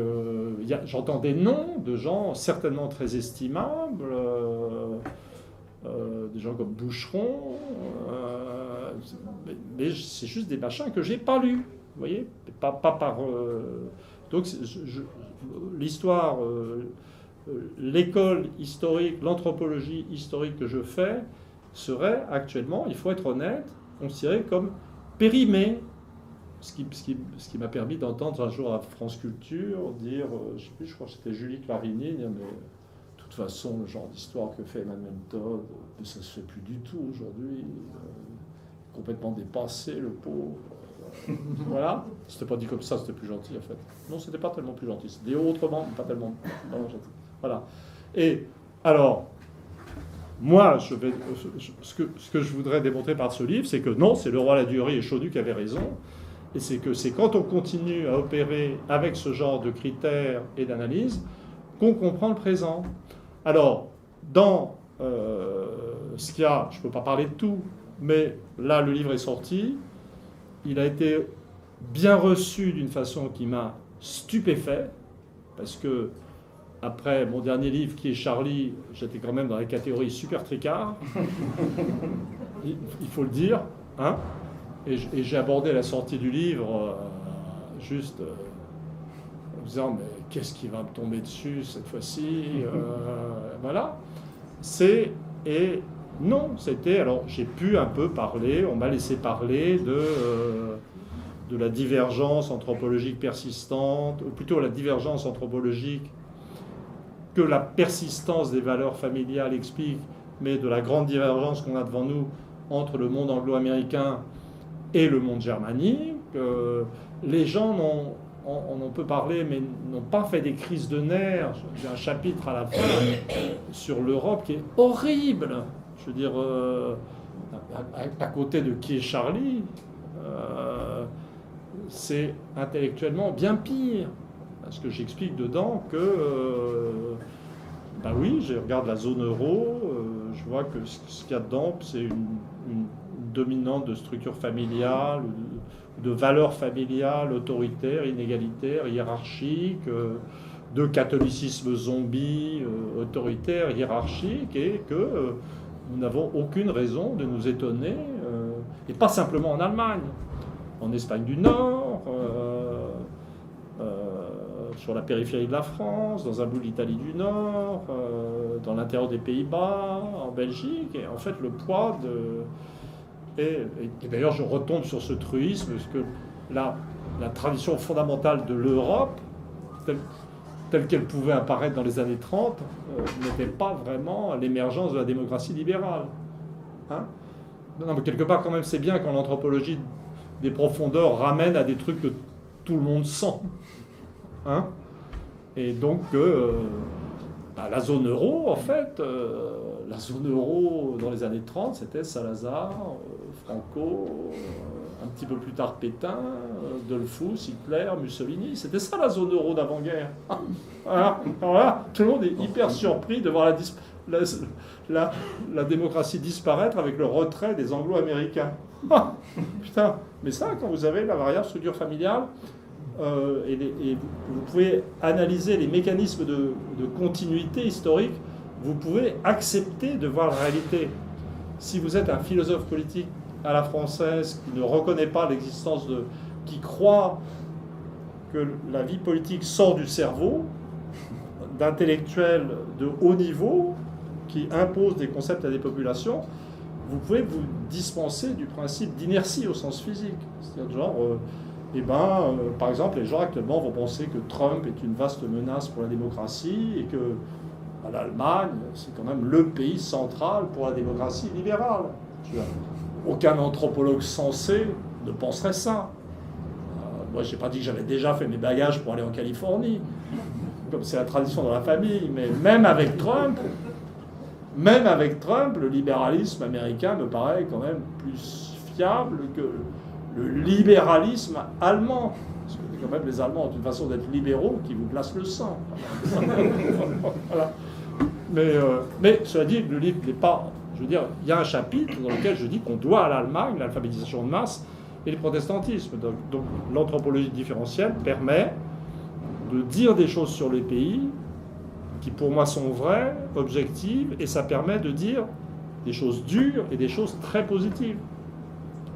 j'entends des noms de gens certainement très estimables, des gens comme Boucheron, mais c'est juste des machins que je n'ai pas lus, vous voyez, pas par... donc l'histoire, l'école historique, l'anthropologie historique que je fais serait actuellement, il faut être honnête, considérée comme périmée. Ce qui m'a permis d'entendre un jour à France Culture dire, je ne sais plus, je crois que c'était Julie Clarini, dire, mais de toute façon, le genre d'histoire que fait Emmanuel Todd, ça ne se fait plus du tout aujourd'hui, complètement dépassé, le pauvre. Voilà, c'était pas dit comme ça, c'était plus gentil en fait. Non, c'était pas tellement plus gentil, c'était autrement, mais pas tellement gentil. Voilà. Et alors, moi, ce que je voudrais démontrer par ce livre, c'est que non, c'est Leroy-Ladurie et Chauny qui avaient raison. Et c'est que c'est quand on continue à opérer avec ce genre de critères et d'analyse qu'on comprend le présent. Alors, dans ce qu'il y a, je ne peux pas parler de tout, mais là, le livre est sorti. Il a été bien reçu d'une façon qui m'a stupéfait, parce que après mon dernier livre, qui est Charlie, j'étais quand même dans la catégorie super tricard. Il faut le dire, hein. Et j'ai abordé la sortie du livre juste en me disant, mais qu'est-ce qui va me tomber dessus cette fois-ci voilà. Non, c'était... Alors, j'ai pu un peu parler, on m'a laissé parler de la divergence anthropologique persistante, ou plutôt la divergence anthropologique que la persistance des valeurs familiales explique, mais de la grande divergence qu'on a devant nous entre le monde anglo-américain et le monde germanique, les gens on en peut parler, mais n'ont pas fait des crises de nerfs. J'ai un chapitre à la fin sur l'Europe qui est horrible. Je veux dire, à côté de qui est Charlie, c'est intellectuellement bien pire. Parce que j'explique dedans que, ben oui, je regarde la zone euro, je vois que ce qu'il y a dedans, c'est une dominante de structure familiale, de valeurs familiales, autoritaires, inégalitaires, hiérarchiques, de catholicisme zombie, autoritaire, hiérarchique, et que nous n'avons aucune raison de nous étonner, et pas simplement en Allemagne, en Espagne du Nord, sur la périphérie de la France, dans un bout de l'Italie du Nord, dans l'intérieur des Pays-Bas, en Belgique, et en fait le poids de... Et d'ailleurs, je retombe sur ce truisme, parce que la tradition fondamentale de l'Europe, telle qu'elle pouvait apparaître dans les années 30, n'était pas vraiment l'émergence de la démocratie libérale. Hein? Non, mais quelque part, quand même, c'est bien quand l'anthropologie des profondeurs ramène à des trucs que tout le monde sent. Hein? Et donc, la zone euro, en fait, la zone euro dans les années 30, c'était Salazar, Franco, un petit peu plus tard Pétain, Dollfuss, Hitler, Mussolini. C'était ça la zone euro d'avant-guerre. Voilà. Alors là, tout le monde est hyper surpris de voir la démocratie disparaître avec le retrait des Anglo-Américains. Putain, mais ça, quand vous avez la variable structure familiale, et vous pouvez analyser les mécanismes de continuité historique, vous pouvez accepter de voir la réalité. Si vous êtes un philosophe politique à la française qui ne reconnaît pas l'existence qui croit que la vie politique sort du cerveau, d'intellectuels de haut niveau qui imposent des concepts à des populations, vous pouvez vous dispenser du principe d'inertie au sens physique. C'est-à-dire genre... par exemple, les gens actuellement vont penser que Trump est une vaste menace pour la démocratie et que l'Allemagne, c'est quand même le pays central pour la démocratie libérale. Aucun anthropologue sensé ne penserait ça. Moi, je n'ai pas dit que j'avais déjà fait mes bagages pour aller en Californie, comme c'est la tradition dans la famille, mais même avec Trump, le libéralisme américain me paraît quand même plus fiable que le libéralisme allemand. Parce que quand même les Allemands ont une façon d'être libéraux qui vous glace le sang. Voilà. Mais cela dit, le livre n'est pas... Je veux dire, il y a un chapitre dans lequel je dis qu'on doit à l'Allemagne l'alphabétisation de masse et le protestantisme. Donc l'anthropologie différentielle permet de dire des choses sur les pays qui pour moi sont vraies, objectives, et ça permet de dire des choses dures et des choses très positives.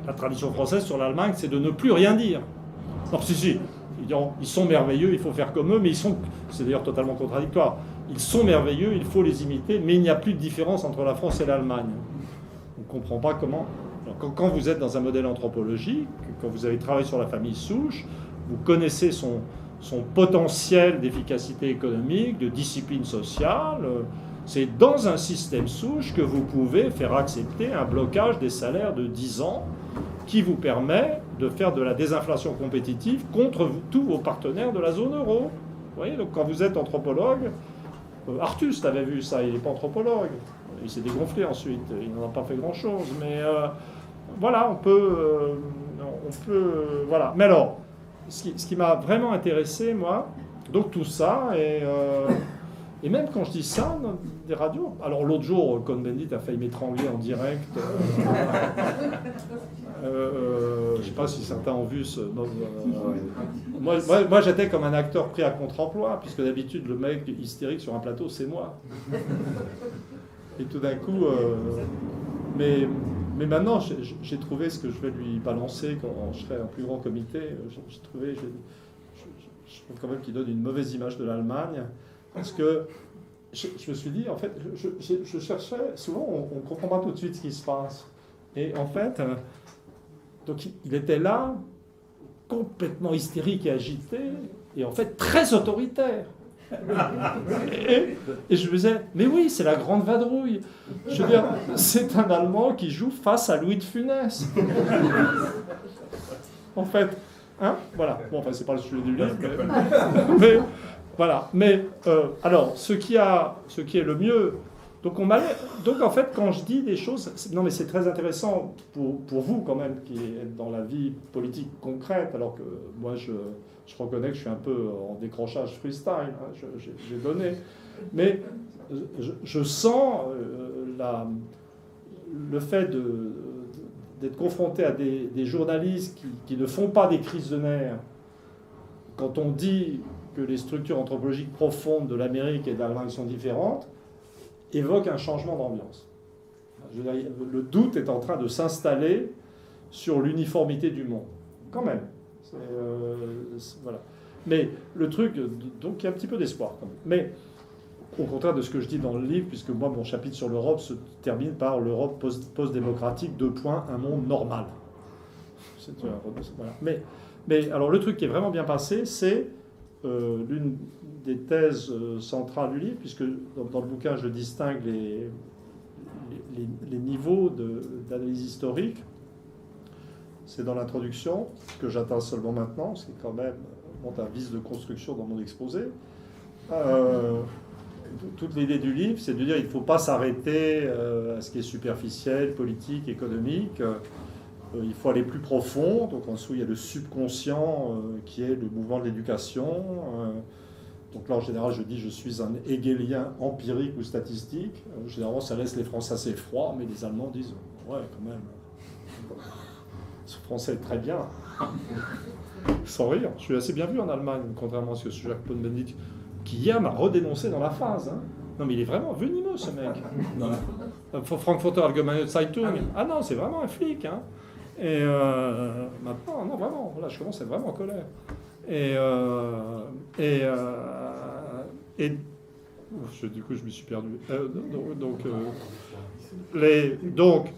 La tradition française sur l'Allemagne, c'est de ne plus rien dire. Non, si, ils sont merveilleux, il faut faire comme eux, mais c'est d'ailleurs totalement contradictoire. Ils sont merveilleux, il faut les imiter, mais il n'y a plus de différence entre la France et l'Allemagne. On ne comprend pas comment... Alors, quand vous êtes dans un modèle anthropologique, quand vous avez travaillé sur la famille souche, vous connaissez son potentiel d'efficacité économique, de discipline sociale. C'est dans un système souche que vous pouvez faire accepter un blocage des salaires de 10 ans qui vous permet de faire de la désinflation compétitive contre tous vos partenaires de la zone euro. Vous voyez, donc quand vous êtes anthropologue, Artus avait vu ça, il n'est pas anthropologue, il s'est dégonflé ensuite, il n'en a pas fait grand-chose, mais voilà, on peut voilà. Mais alors, ce qui m'a vraiment intéressé, moi, donc tout ça, et même quand je dis ça dans des radios, alors l'autre jour, Cohn-Bendit a failli m'étrangler en direct. Je ne sais pas si certains ont vu ce... Moi, j'étais comme un acteur pris à contre-emploi, puisque d'habitude, le mec hystérique sur un plateau, c'est moi. Et tout d'un coup... Mais maintenant, j'ai trouvé ce que je vais lui balancer quand je serai un plus grand comité. Je trouve quand même qu'il donne une mauvaise image de l'Allemagne. Parce que je me suis dit, en fait, je cherchais, souvent on ne comprend pas tout de suite ce qui se passe. Et en fait, donc il était là, complètement hystérique et agité, et en fait très autoritaire. Et je me disais, mais oui, c'est la grande vadrouille. Je veux dire, c'est un Allemand qui joue face à Louis de Funès. En fait, Hein? Voilà. Bon, enfin, c'est pas le sujet du livre, mais voilà. Mais alors, ce qui est le mieux. Donc, en fait, quand je dis des choses, non, mais c'est très intéressant pour vous quand même qui êtes dans la vie politique concrète, alors que moi, je reconnais que je suis un peu en décrochage freestyle. Hein, j'ai donné, mais je sens le fait d'être confronté à des journalistes qui ne font pas des crises de nerfs. Quand on dit que les structures anthropologiques profondes de l'Amérique et de l'Allemagne sont différentes, évoque un changement d'ambiance. Le doute est en train de s'installer sur l'uniformité du monde. Quand même. Voilà. Mais le truc, donc il y a un petit peu d'espoir. Quand même. Mais au contraire de ce que je dis dans le livre, puisque moi, mon chapitre sur l'Europe se termine par l'Europe post-démocratique, un monde normal. Voilà. Mais alors le truc qui est vraiment bien passé, c'est l'une des thèses centrales du livre, puisque dans le bouquin, je distingue les niveaux d'analyse historique. C'est dans l'introduction, que j'atteins seulement maintenant, ce qui est quand même un vice de construction dans mon exposé. Toute l'idée du livre, c'est de dire qu'il ne faut pas s'arrêter à ce qui est superficiel, politique, économique. Il faut aller plus profond. Donc en dessous, il y a le subconscient qui est le mouvement de l'éducation. Donc là, en général, je dis je suis un hegelien empirique ou statistique. Généralement, ça laisse les Français assez froids, mais les Allemands disent ouais, quand même. Ce français est très bien. Sans rire. Je suis assez bien vu en Allemagne, contrairement à ce que Jacques Cohn-Bendit, qui hier m'a redénoncé dans la phase. Hein. Non, mais il est vraiment venimeux, ce mec. Frankfurter Allgemeine Zeitung. Ah non, c'est vraiment un flic. Hein. Et maintenant, non, vraiment, là, je commence à être vraiment en colère. Du coup, je me suis perdu. Donc,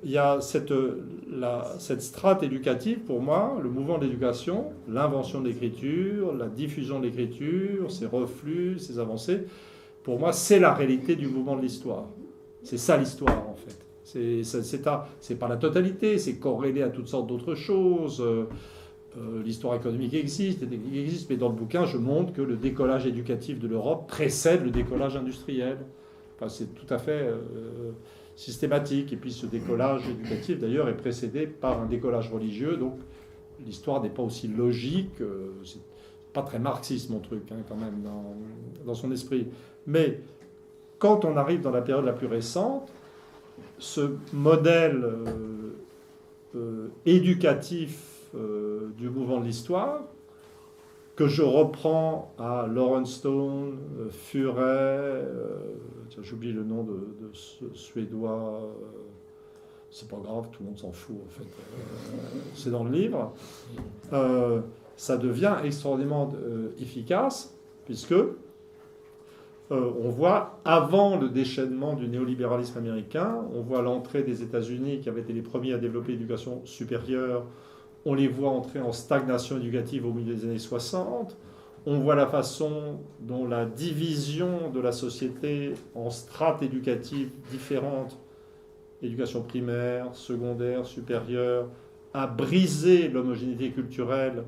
il y a cette strate éducative, pour moi, le mouvement de l'éducation, l'invention de l'écriture, la diffusion de l'écriture, ses reflux, ses avancées. Pour moi, c'est la réalité du mouvement de l'histoire. C'est ça l'histoire, en fait. C'est pas la totalité, c'est corrélé à toutes sortes d'autres choses. L'histoire économique existe, mais dans le bouquin, je montre que le décollage éducatif de l'Europe précède le décollage industriel. Enfin, c'est tout à fait systématique. Et puis ce décollage éducatif, d'ailleurs, est précédé par un décollage religieux. Donc l'histoire n'est pas aussi logique. C'est pas très marxiste, mon truc, hein, quand même, dans son esprit. Mais quand on arrive dans la période la plus récente, ce modèle éducatif du mouvement de l'histoire, que je reprends à Lawrence Stone, Furet, j'oublie le nom de ce Suédois, c'est pas grave, tout le monde s'en fout en fait, c'est dans le livre, ça devient extraordinairement efficace, puisque on voit, avant le déchaînement du néolibéralisme américain, on voit l'entrée des États-Unis qui avaient été les premiers à développer l'éducation supérieure. On les voit entrer en stagnation éducative au milieu des années 60. On voit la façon dont la division de la société en strates éducatives différentes, éducation primaire, secondaire, supérieure, a brisé l'homogénéité culturelle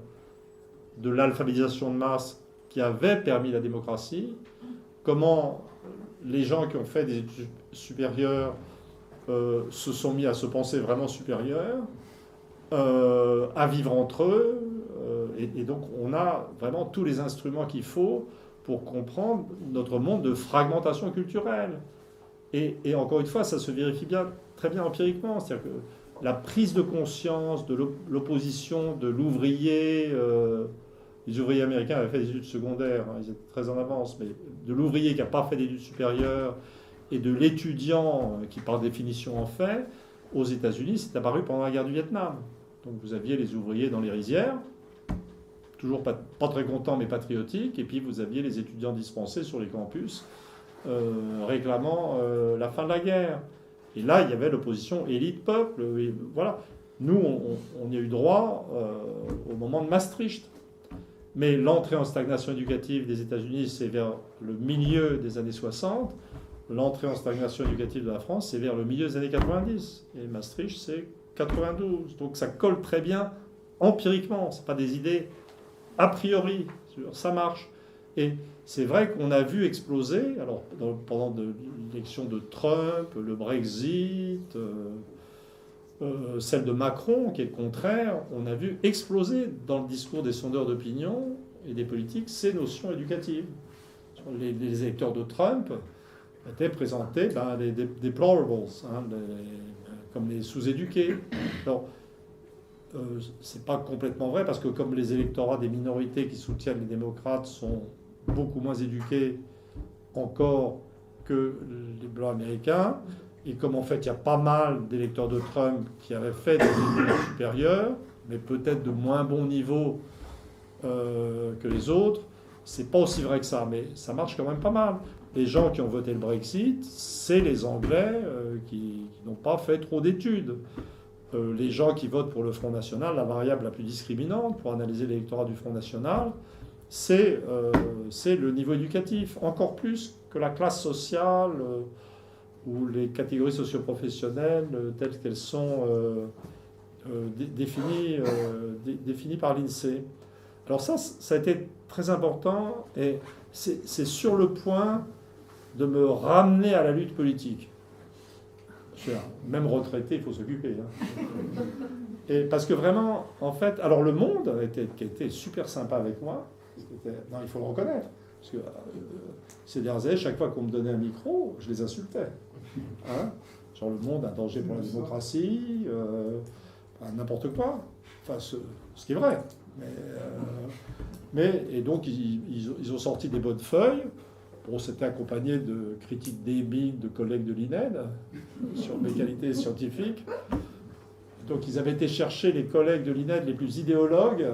de l'alphabétisation de masse qui avait permis la démocratie. Comment les gens qui ont fait des études supérieures se sont mis à se penser vraiment supérieurs, à vivre entre eux, et donc on a vraiment tous les instruments qu'il faut pour comprendre notre monde de fragmentation culturelle. Et encore une fois, ça se vérifie très bien empiriquement, c'est-à-dire que la prise de conscience de l'opposition de l'ouvrier, les ouvriers américains avaient fait des études secondaires, hein, ils étaient très en avance, mais de l'ouvrier qui n'a pas fait d'études supérieures et de l'étudiant qui par définition en fait, aux États-Unis, c'est apparu pendant la guerre du Vietnam. Donc vous aviez les ouvriers dans les rizières, toujours pas très contents mais patriotiques, et puis vous aviez les étudiants dispensés sur les campus réclamant la fin de la guerre. Et là, il y avait l'opposition élite-peuple. Voilà. Nous, on y a eu droit au moment de Maastricht. Mais l'entrée en stagnation éducative des États-Unis, c'est vers le milieu des années 60. L'entrée en stagnation éducative de la France, c'est vers le milieu des années 90. Et Maastricht, c'est 92. Donc ça colle très bien empiriquement, ce pas des idées a priori, ça marche. Et c'est vrai qu'on a vu exploser, alors pendant l'élection de Trump, le Brexit, celle de Macron, qui est le contraire, on a vu exploser dans le discours des sondeurs d'opinion et des politiques ces notions éducatives. Les électeurs de Trump étaient présentés les deplorables, hein, comme les sous-éduqués. Alors, c'est pas complètement vrai, parce que comme les électorats des minorités qui soutiennent les démocrates sont beaucoup moins éduqués encore que les blancs américains, et comme en fait il y a pas mal d'électeurs de Trump qui avaient fait des études supérieures, mais peut-être de moins bon niveau que les autres, c'est pas aussi vrai que ça, mais ça marche quand même pas mal. Les gens qui ont voté le Brexit, c'est les Anglais qui n'ont pas fait trop d'études. Les gens qui votent pour le Front National, la variable la plus discriminante pour analyser l'électorat du Front National, c'est le niveau éducatif, encore plus que la classe sociale ou les catégories socio-professionnelles telles qu'elles sont définies par l'INSEE. Alors ça a été très important, et c'est sur le point de me ramener à la lutte politique. Même retraité, il faut s'occuper. Hein. Et parce que vraiment, en fait, alors le Monde qui a été super sympa avec moi, non, il faut le reconnaître, parce que ces dernières années, chaque fois qu'on me donnait un micro, je les insultais. Hein, genre le Monde, un danger pour la démocratie, n'importe quoi. Enfin, ce qui est vrai. Et donc, ils ont sorti des bonnes feuilles. Bon, c'était accompagné de critiques débiles de collègues de l'INED sur mes qualités scientifiques. Donc, ils avaient été chercher les collègues de l'INED les plus idéologues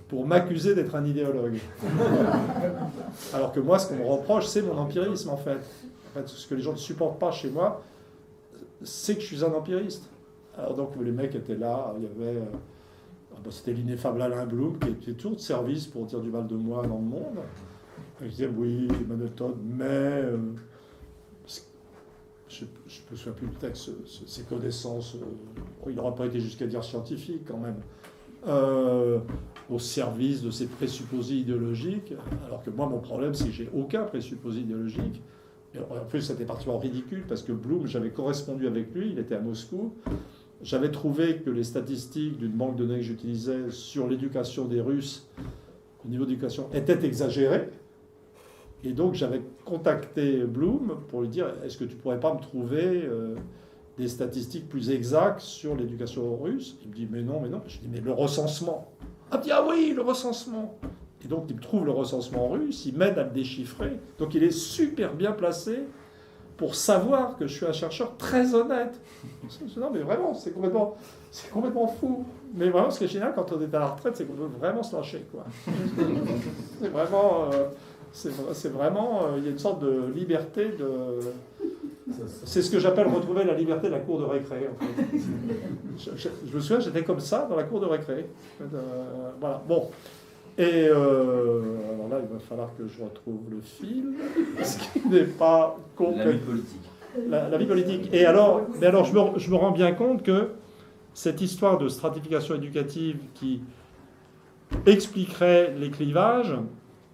pour m'accuser d'être un idéologue. Alors que moi, ce qu'on me reproche, c'est mon empirisme, en fait. En fait, ce que les gens ne supportent pas chez moi, c'est que je suis un empiriste. Alors donc, les mecs étaient là, il y avait... c'était l'ineffable Alain Blum, qui était toujours de service pour dire du mal de moi dans le monde. Il disait, oui, ma méthode, mais... je ne me souviens plus du texte, ses connaissances... il n'aura pas été jusqu'à dire scientifique, quand même. Au service de ses présupposés idéologiques, alors que moi, mon problème, c'est que j'ai aucun présupposé idéologique. Et en plus, c'était particulièrement ridicule, parce que Blum, j'avais correspondu avec lui, il était à Moscou. J'avais trouvé que les statistiques d'une banque de données que j'utilisais sur l'éducation des Russes, au niveau d'éducation, étaient exagérées. Et donc, j'avais contacté Blum pour lui dire, est-ce que tu ne pourrais pas me trouver des statistiques plus exactes sur l'éducation russe? Il me dit, mais non. Je dis, mais le recensement. Ah oui, le recensement. Et donc, il me trouve le recensement russe, il m'aide à le déchiffrer. Donc, il est super bien placé pour savoir que je suis un chercheur très honnête. Non, mais vraiment, c'est complètement fou. Mais vraiment, ce qui est génial quand on est à la retraite, c'est qu'on veut vraiment se lâcher, quoi. C'est vraiment, il y a une sorte de liberté de... C'est ce que j'appelle retrouver la liberté de la cour de récré, en fait. Je me souviens, j'étais comme ça dans la cour de récré. Voilà, bon. Et alors là, il va falloir que je retrouve le fil, ce qui n'est pas complètement... La vie politique. La vie politique. Et alors, je me rends bien compte que cette histoire de stratification éducative qui expliquerait les clivages,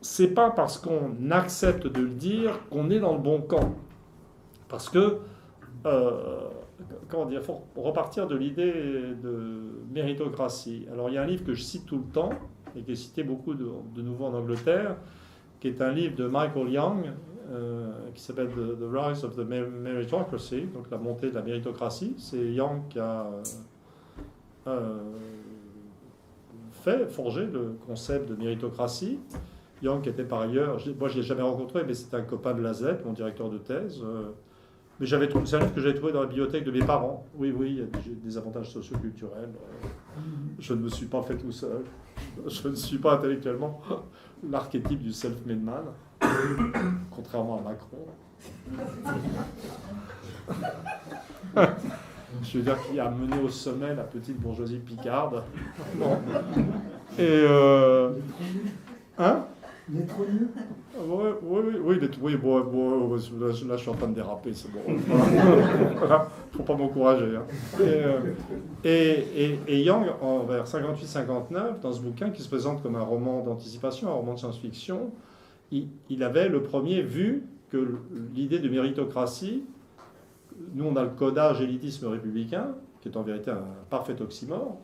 c'est pas parce qu'on accepte de le dire qu'on est dans le bon camp. Parce que, il faut repartir de l'idée de méritocratie. Alors, il y a un livre que je cite tout le temps, et qui est cité beaucoup de nouveau en Angleterre, qui est un livre de Michael Young, qui s'appelle The Rise of the Meritocracy, donc la montée de la méritocratie. C'est Young qui a forgé le concept de méritocratie. Young qui était par ailleurs, moi je ne l'ai jamais rencontré, mais c'était un copain de l'AZEP, mon directeur de thèse. Mais c'est un livre que j'avais trouvé dans la bibliothèque de mes parents. Oui, il y a des avantages socioculturels. Je ne me suis pas fait tout seul. Je ne suis pas intellectuellement l'archétype du self-made man, contrairement à Macron. Je veux dire qu'il a mené au sommet la petite bourgeoisie picarde. Bon. Et... Hein ? Il est trop nul. Oui, bon, là, je suis en train de déraper, c'est bon. Voilà, faut pas m'encourager. Hein. Et Yang, vers 58-59, dans ce bouquin qui se présente comme un roman d'anticipation, un roman de science-fiction, il avait le premier vu que l'idée de méritocratie, nous on a le codage élitisme républicain, qui est en vérité un parfait oxymore,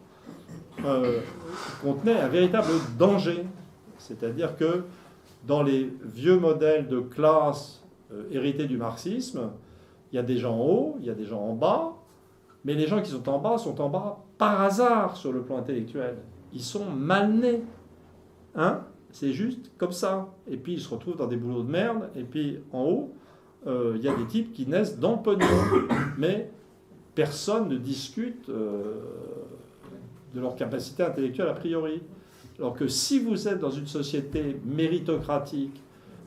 contenait un véritable danger. C'est-à-dire que dans les vieux modèles de classe hérités du marxisme, il y a des gens en haut, il y a des gens en bas, mais les gens qui sont en bas par hasard sur le plan intellectuel. Ils sont mal nés. Hein? C'est juste comme ça. Et puis ils se retrouvent dans des boulots de merde, et puis en haut, il y a des types qui naissent dans le pognon. Mais personne ne discute de leur capacité intellectuelle a priori. Alors que si vous êtes dans une société méritocratique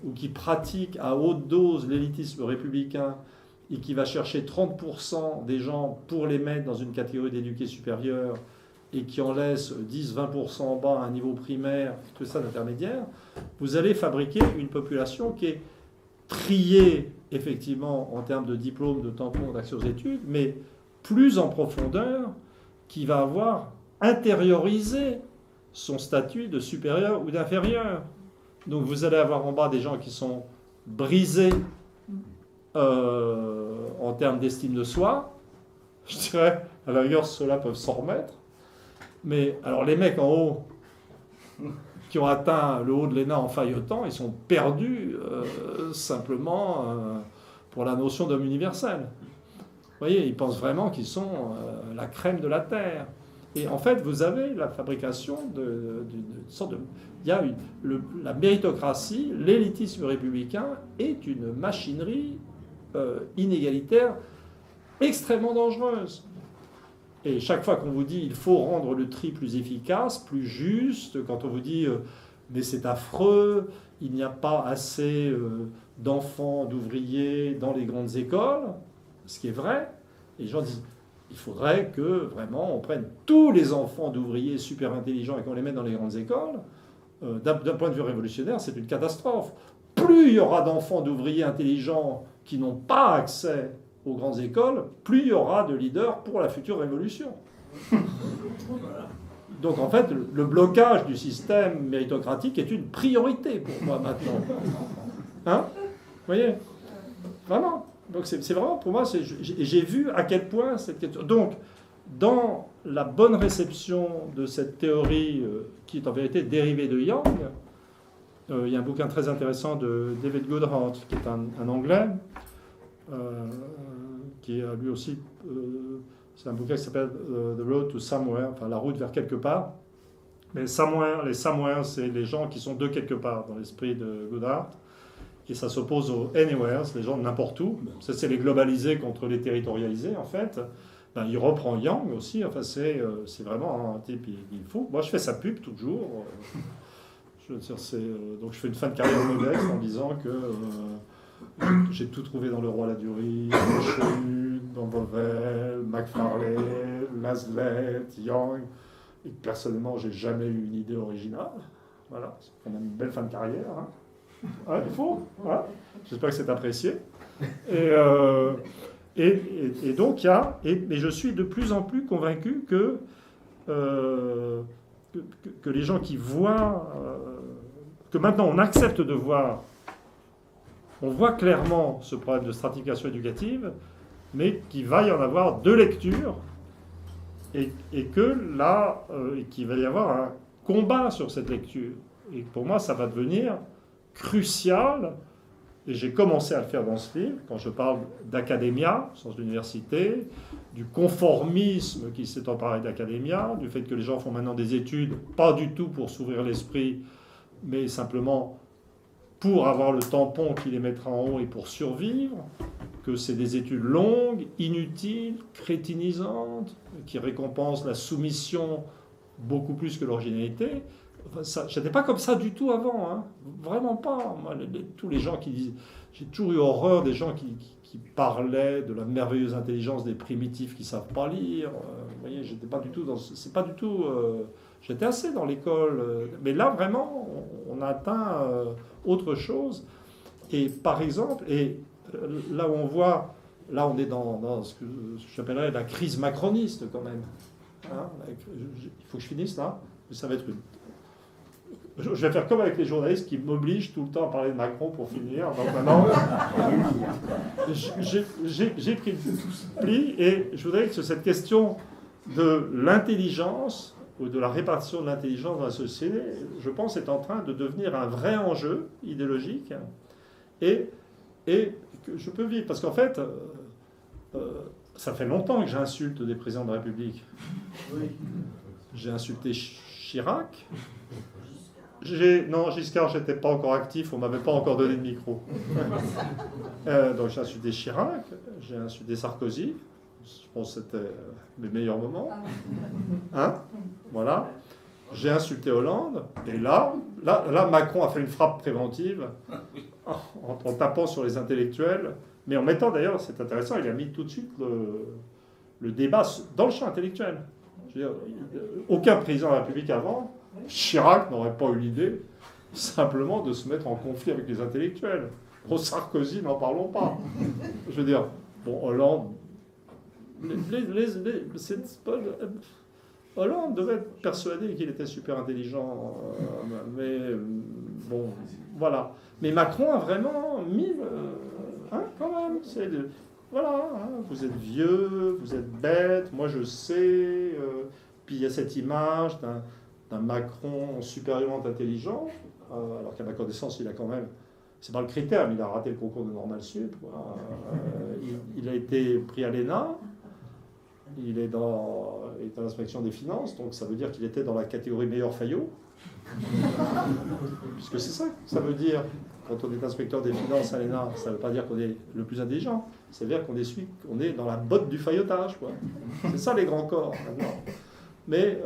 ou qui pratique à haute dose l'élitisme républicain et qui va chercher 30% des gens pour les mettre dans une catégorie d'éduqués supérieurs et qui en laisse 10-20% en bas à un niveau primaire, tout ça d'intermédiaire, vous allez fabriquer une population qui est triée effectivement en termes de diplôme, de tampons, d'accès aux études, mais plus en profondeur, qui va avoir intériorisé son statut de supérieur ou d'inférieur. Donc vous allez avoir en bas des gens qui sont brisés en termes d'estime de soi. Je dirais, à la rigueur, ceux-là peuvent s'en remettre. Mais alors les mecs en haut, qui ont atteint le haut de l'ENA en faillotant, ils sont perdus simplement pour la notion d'homme universel. Vous voyez, ils pensent vraiment qu'ils sont la crème de la Terre. Et en fait, vous avez la fabrication d'une sorte de... Il y a la méritocratie, l'élitisme républicain est une machinerie inégalitaire extrêmement dangereuse. Et chaque fois qu'on vous dit il faut rendre le tri plus efficace, plus juste, quand on vous dit mais c'est affreux, il n'y a pas assez d'enfants, d'ouvriers dans les grandes écoles, ce qui est vrai, les gens disent il faudrait que vraiment on prenne tous les enfants d'ouvriers super intelligents et qu'on les mette dans les grandes écoles. D'un point de vue révolutionnaire, c'est une catastrophe. Plus il y aura d'enfants d'ouvriers intelligents qui n'ont pas accès aux grandes écoles, plus il y aura de leaders pour la future révolution. Donc en fait, le blocage du système méritocratique est une priorité pour moi maintenant. Hein? Vous voyez? Vraiment. Donc c'est vraiment, pour moi, j'ai vu à quel point cette question... Donc, dans la bonne réception de cette théorie qui est en vérité dérivée de Yang, il y a un bouquin très intéressant de David Goodhart, qui est un Anglais, qui a lui aussi... c'est un bouquin qui s'appelle The Road to Somewhere, enfin la route vers quelque part. Mais somewhere, les somewhere, c'est les gens qui sont de quelque part, dans l'esprit de Goodhart. Et ça s'oppose aux anywhere, les gens de n'importe où. Ça, c'est les globalisés contre les territorialisés, en fait. Ben, il reprend Yang aussi. Enfin, c'est vraiment un type, il faut. Moi, je fais sa pub toujours. Je veux dire, donc, je fais une fin de carrière modeste en disant que j'ai tout trouvé dans Le Roi Ladurie, Chenu, dans Beauvais, Macfarlane, Lazlet, Yang. Et personnellement, j'ai jamais eu une idée originale. Voilà, c'est quand même une belle fin de carrière. Hein. Ouais, il faut. Voilà. J'espère que c'est apprécié. Et donc, il y a... Mais je suis de plus en plus convaincu que les gens qui voient... que maintenant, on accepte de voir... On voit clairement ce problème de stratification éducative, mais qu'il va y en avoir deux lectures, et que là, qu'il va y avoir un combat sur cette lecture. Et pour moi, ça va devenir crucial, et j'ai commencé à le faire dans ce livre, quand je parle d'académia, au sens d'université, du conformisme qui s'est emparé d'académia, du fait que les gens font maintenant des études, pas du tout pour s'ouvrir l'esprit, mais simplement pour avoir le tampon qui les mettra en haut et pour survivre, que c'est des études longues, inutiles, crétinisantes, qui récompensent la soumission beaucoup plus que l'originalité. Enfin, je n'étais pas comme ça du tout avant, hein. Vraiment pas. Moi, tous les gens qui disent... J'ai toujours eu horreur des gens qui parlaient de la merveilleuse intelligence des primitifs qui ne savent pas lire. Vous voyez, j'étais pas du tout dans... C'est pas du tout... j'étais assez dans l'école. Mais là, vraiment, on atteint autre chose. Et par exemple, là où on voit, là on est dans ce que j'appellerais la crise macroniste quand même. Hein, il faut que je finisse là, ça va être une... Je vais faire comme avec les journalistes qui m'obligent tout le temps à parler de Macron pour finir. Donc maintenant, j'ai pris le pli et je voudrais que cette question de l'intelligence ou de la répartition de l'intelligence dans la société, je pense, est en train de devenir un vrai enjeu idéologique et que je peux vivre. Parce qu'en fait, ça fait longtemps que j'insulte des présidents de la République. J'ai insulté Chirac. Non, Giscard, je n'étais pas encore actif, on ne m'avait pas encore donné de micro. Donc j'ai insulté Chirac, j'ai insulté Sarkozy, je pense que c'était mes meilleurs moments. Hein? Voilà. J'ai insulté Hollande, et là, Macron a fait une frappe préventive en tapant sur les intellectuels, mais en mettant d'ailleurs, c'est intéressant, il a mis tout de suite le débat dans le champ intellectuel. Je veux dire, aucun président de la République avant, Chirac n'aurait pas eu l'idée simplement de se mettre en conflit avec les intellectuels. Sarkozy, n'en parlons pas. Je veux dire, bon, Hollande, Hollande devait être persuadé qu'il était super intelligent, mais bon, voilà. Mais Macron a vraiment mis, quand même, voilà, hein, vous êtes vieux, vous êtes bête, moi je sais, puis il y a cette image d'un Macron supérieurement intelligent, alors qu'à ma connaissance, il a quand même, c'est pas le critère, mais il a raté le concours de Normal Sup, il a été pris à l'ENA, il est dans l'inspection des finances, donc ça veut dire qu'il était dans la catégorie meilleur Fayot, puisque c'est ça que ça veut dire. Quand on est inspecteur des finances à l'ENA, ça ne veut pas dire qu'on est le plus intelligent, ça veut dire qu'on est dans la botte du faillotage, quoi. C'est ça les grands corps, maintenant. Mais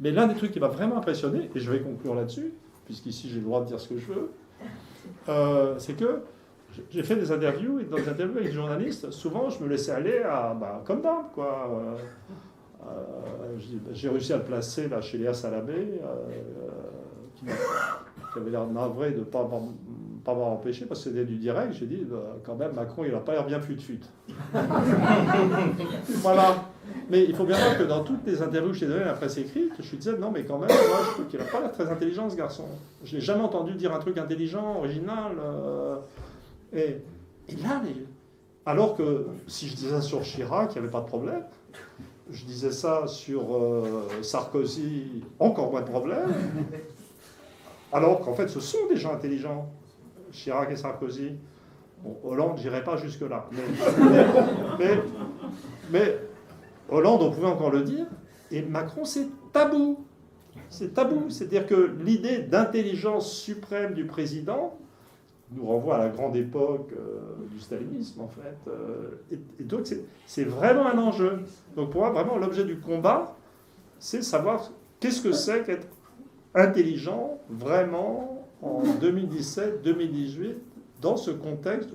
l'un des trucs qui m'a vraiment impressionné, et je vais conclure là-dessus, puisqu'ici j'ai le droit de dire ce que je veux, c'est que j'ai fait des interviews, et dans les interviews avec les journalistes, souvent je me laissais aller comme d'hab, quoi. J'ai réussi à le placer là, chez Léa Salamé, qui avait l'air navré de ne pas m'avoir empêché, parce que c'était du direct. J'ai dit, quand même, Macron, il n'a pas l'air bien fut-fut. Voilà. Mais il faut bien voir que dans toutes les interviews que j'ai données à la presse écrite, je lui disais, non, mais quand même, moi, je trouve qu'il n'a pas l'air très intelligent, ce garçon. Je n'ai jamais entendu dire un truc intelligent, original. Et là, alors que si je disais ça sur Chirac, il n'y avait pas de problème. Je disais ça sur Sarkozy, encore moins de problème. Alors qu'en fait, ce sont des gens intelligents, Chirac et Sarkozy. Bon, Hollande, je n'irai pas jusque-là. Mais Hollande, on pouvait encore le dire. Et Macron, c'est tabou. C'est tabou. C'est-à-dire que l'idée d'intelligence suprême du président nous renvoie à la grande époque du stalinisme, en fait. Et donc, c'est vraiment un enjeu. Donc, pour moi, vraiment, l'objet du combat, c'est savoir qu'est-ce que c'est qu'être intelligent, vraiment, en 2017-2018, dans ce contexte.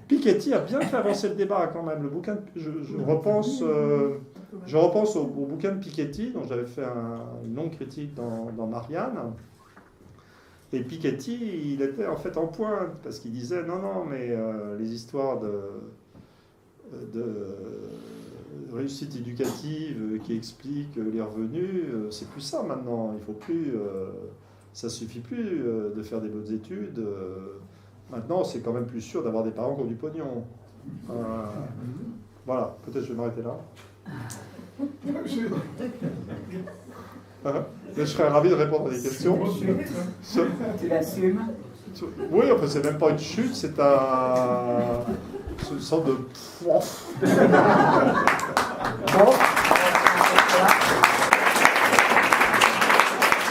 Piketty a bien fait avancer le débat, quand même. Le bouquin, je repense au bouquin de Piketty, dont j'avais fait une longue critique dans Marianne. Et Piketty, il était en fait en pointe, parce qu'il disait, non, mais les histoires de réussite éducative qui expliquent les revenus, c'est plus ça maintenant. Il faut plus, ça suffit plus de faire des bonnes études. Maintenant, c'est quand même plus sûr d'avoir des parents qui ont du pognon. Voilà, peut-être je vais m'arrêter là. Je serais ravi de répondre à des questions. Tu l'assumes? Oui, enfin, c'est même pas une chute, c'est une sorte de...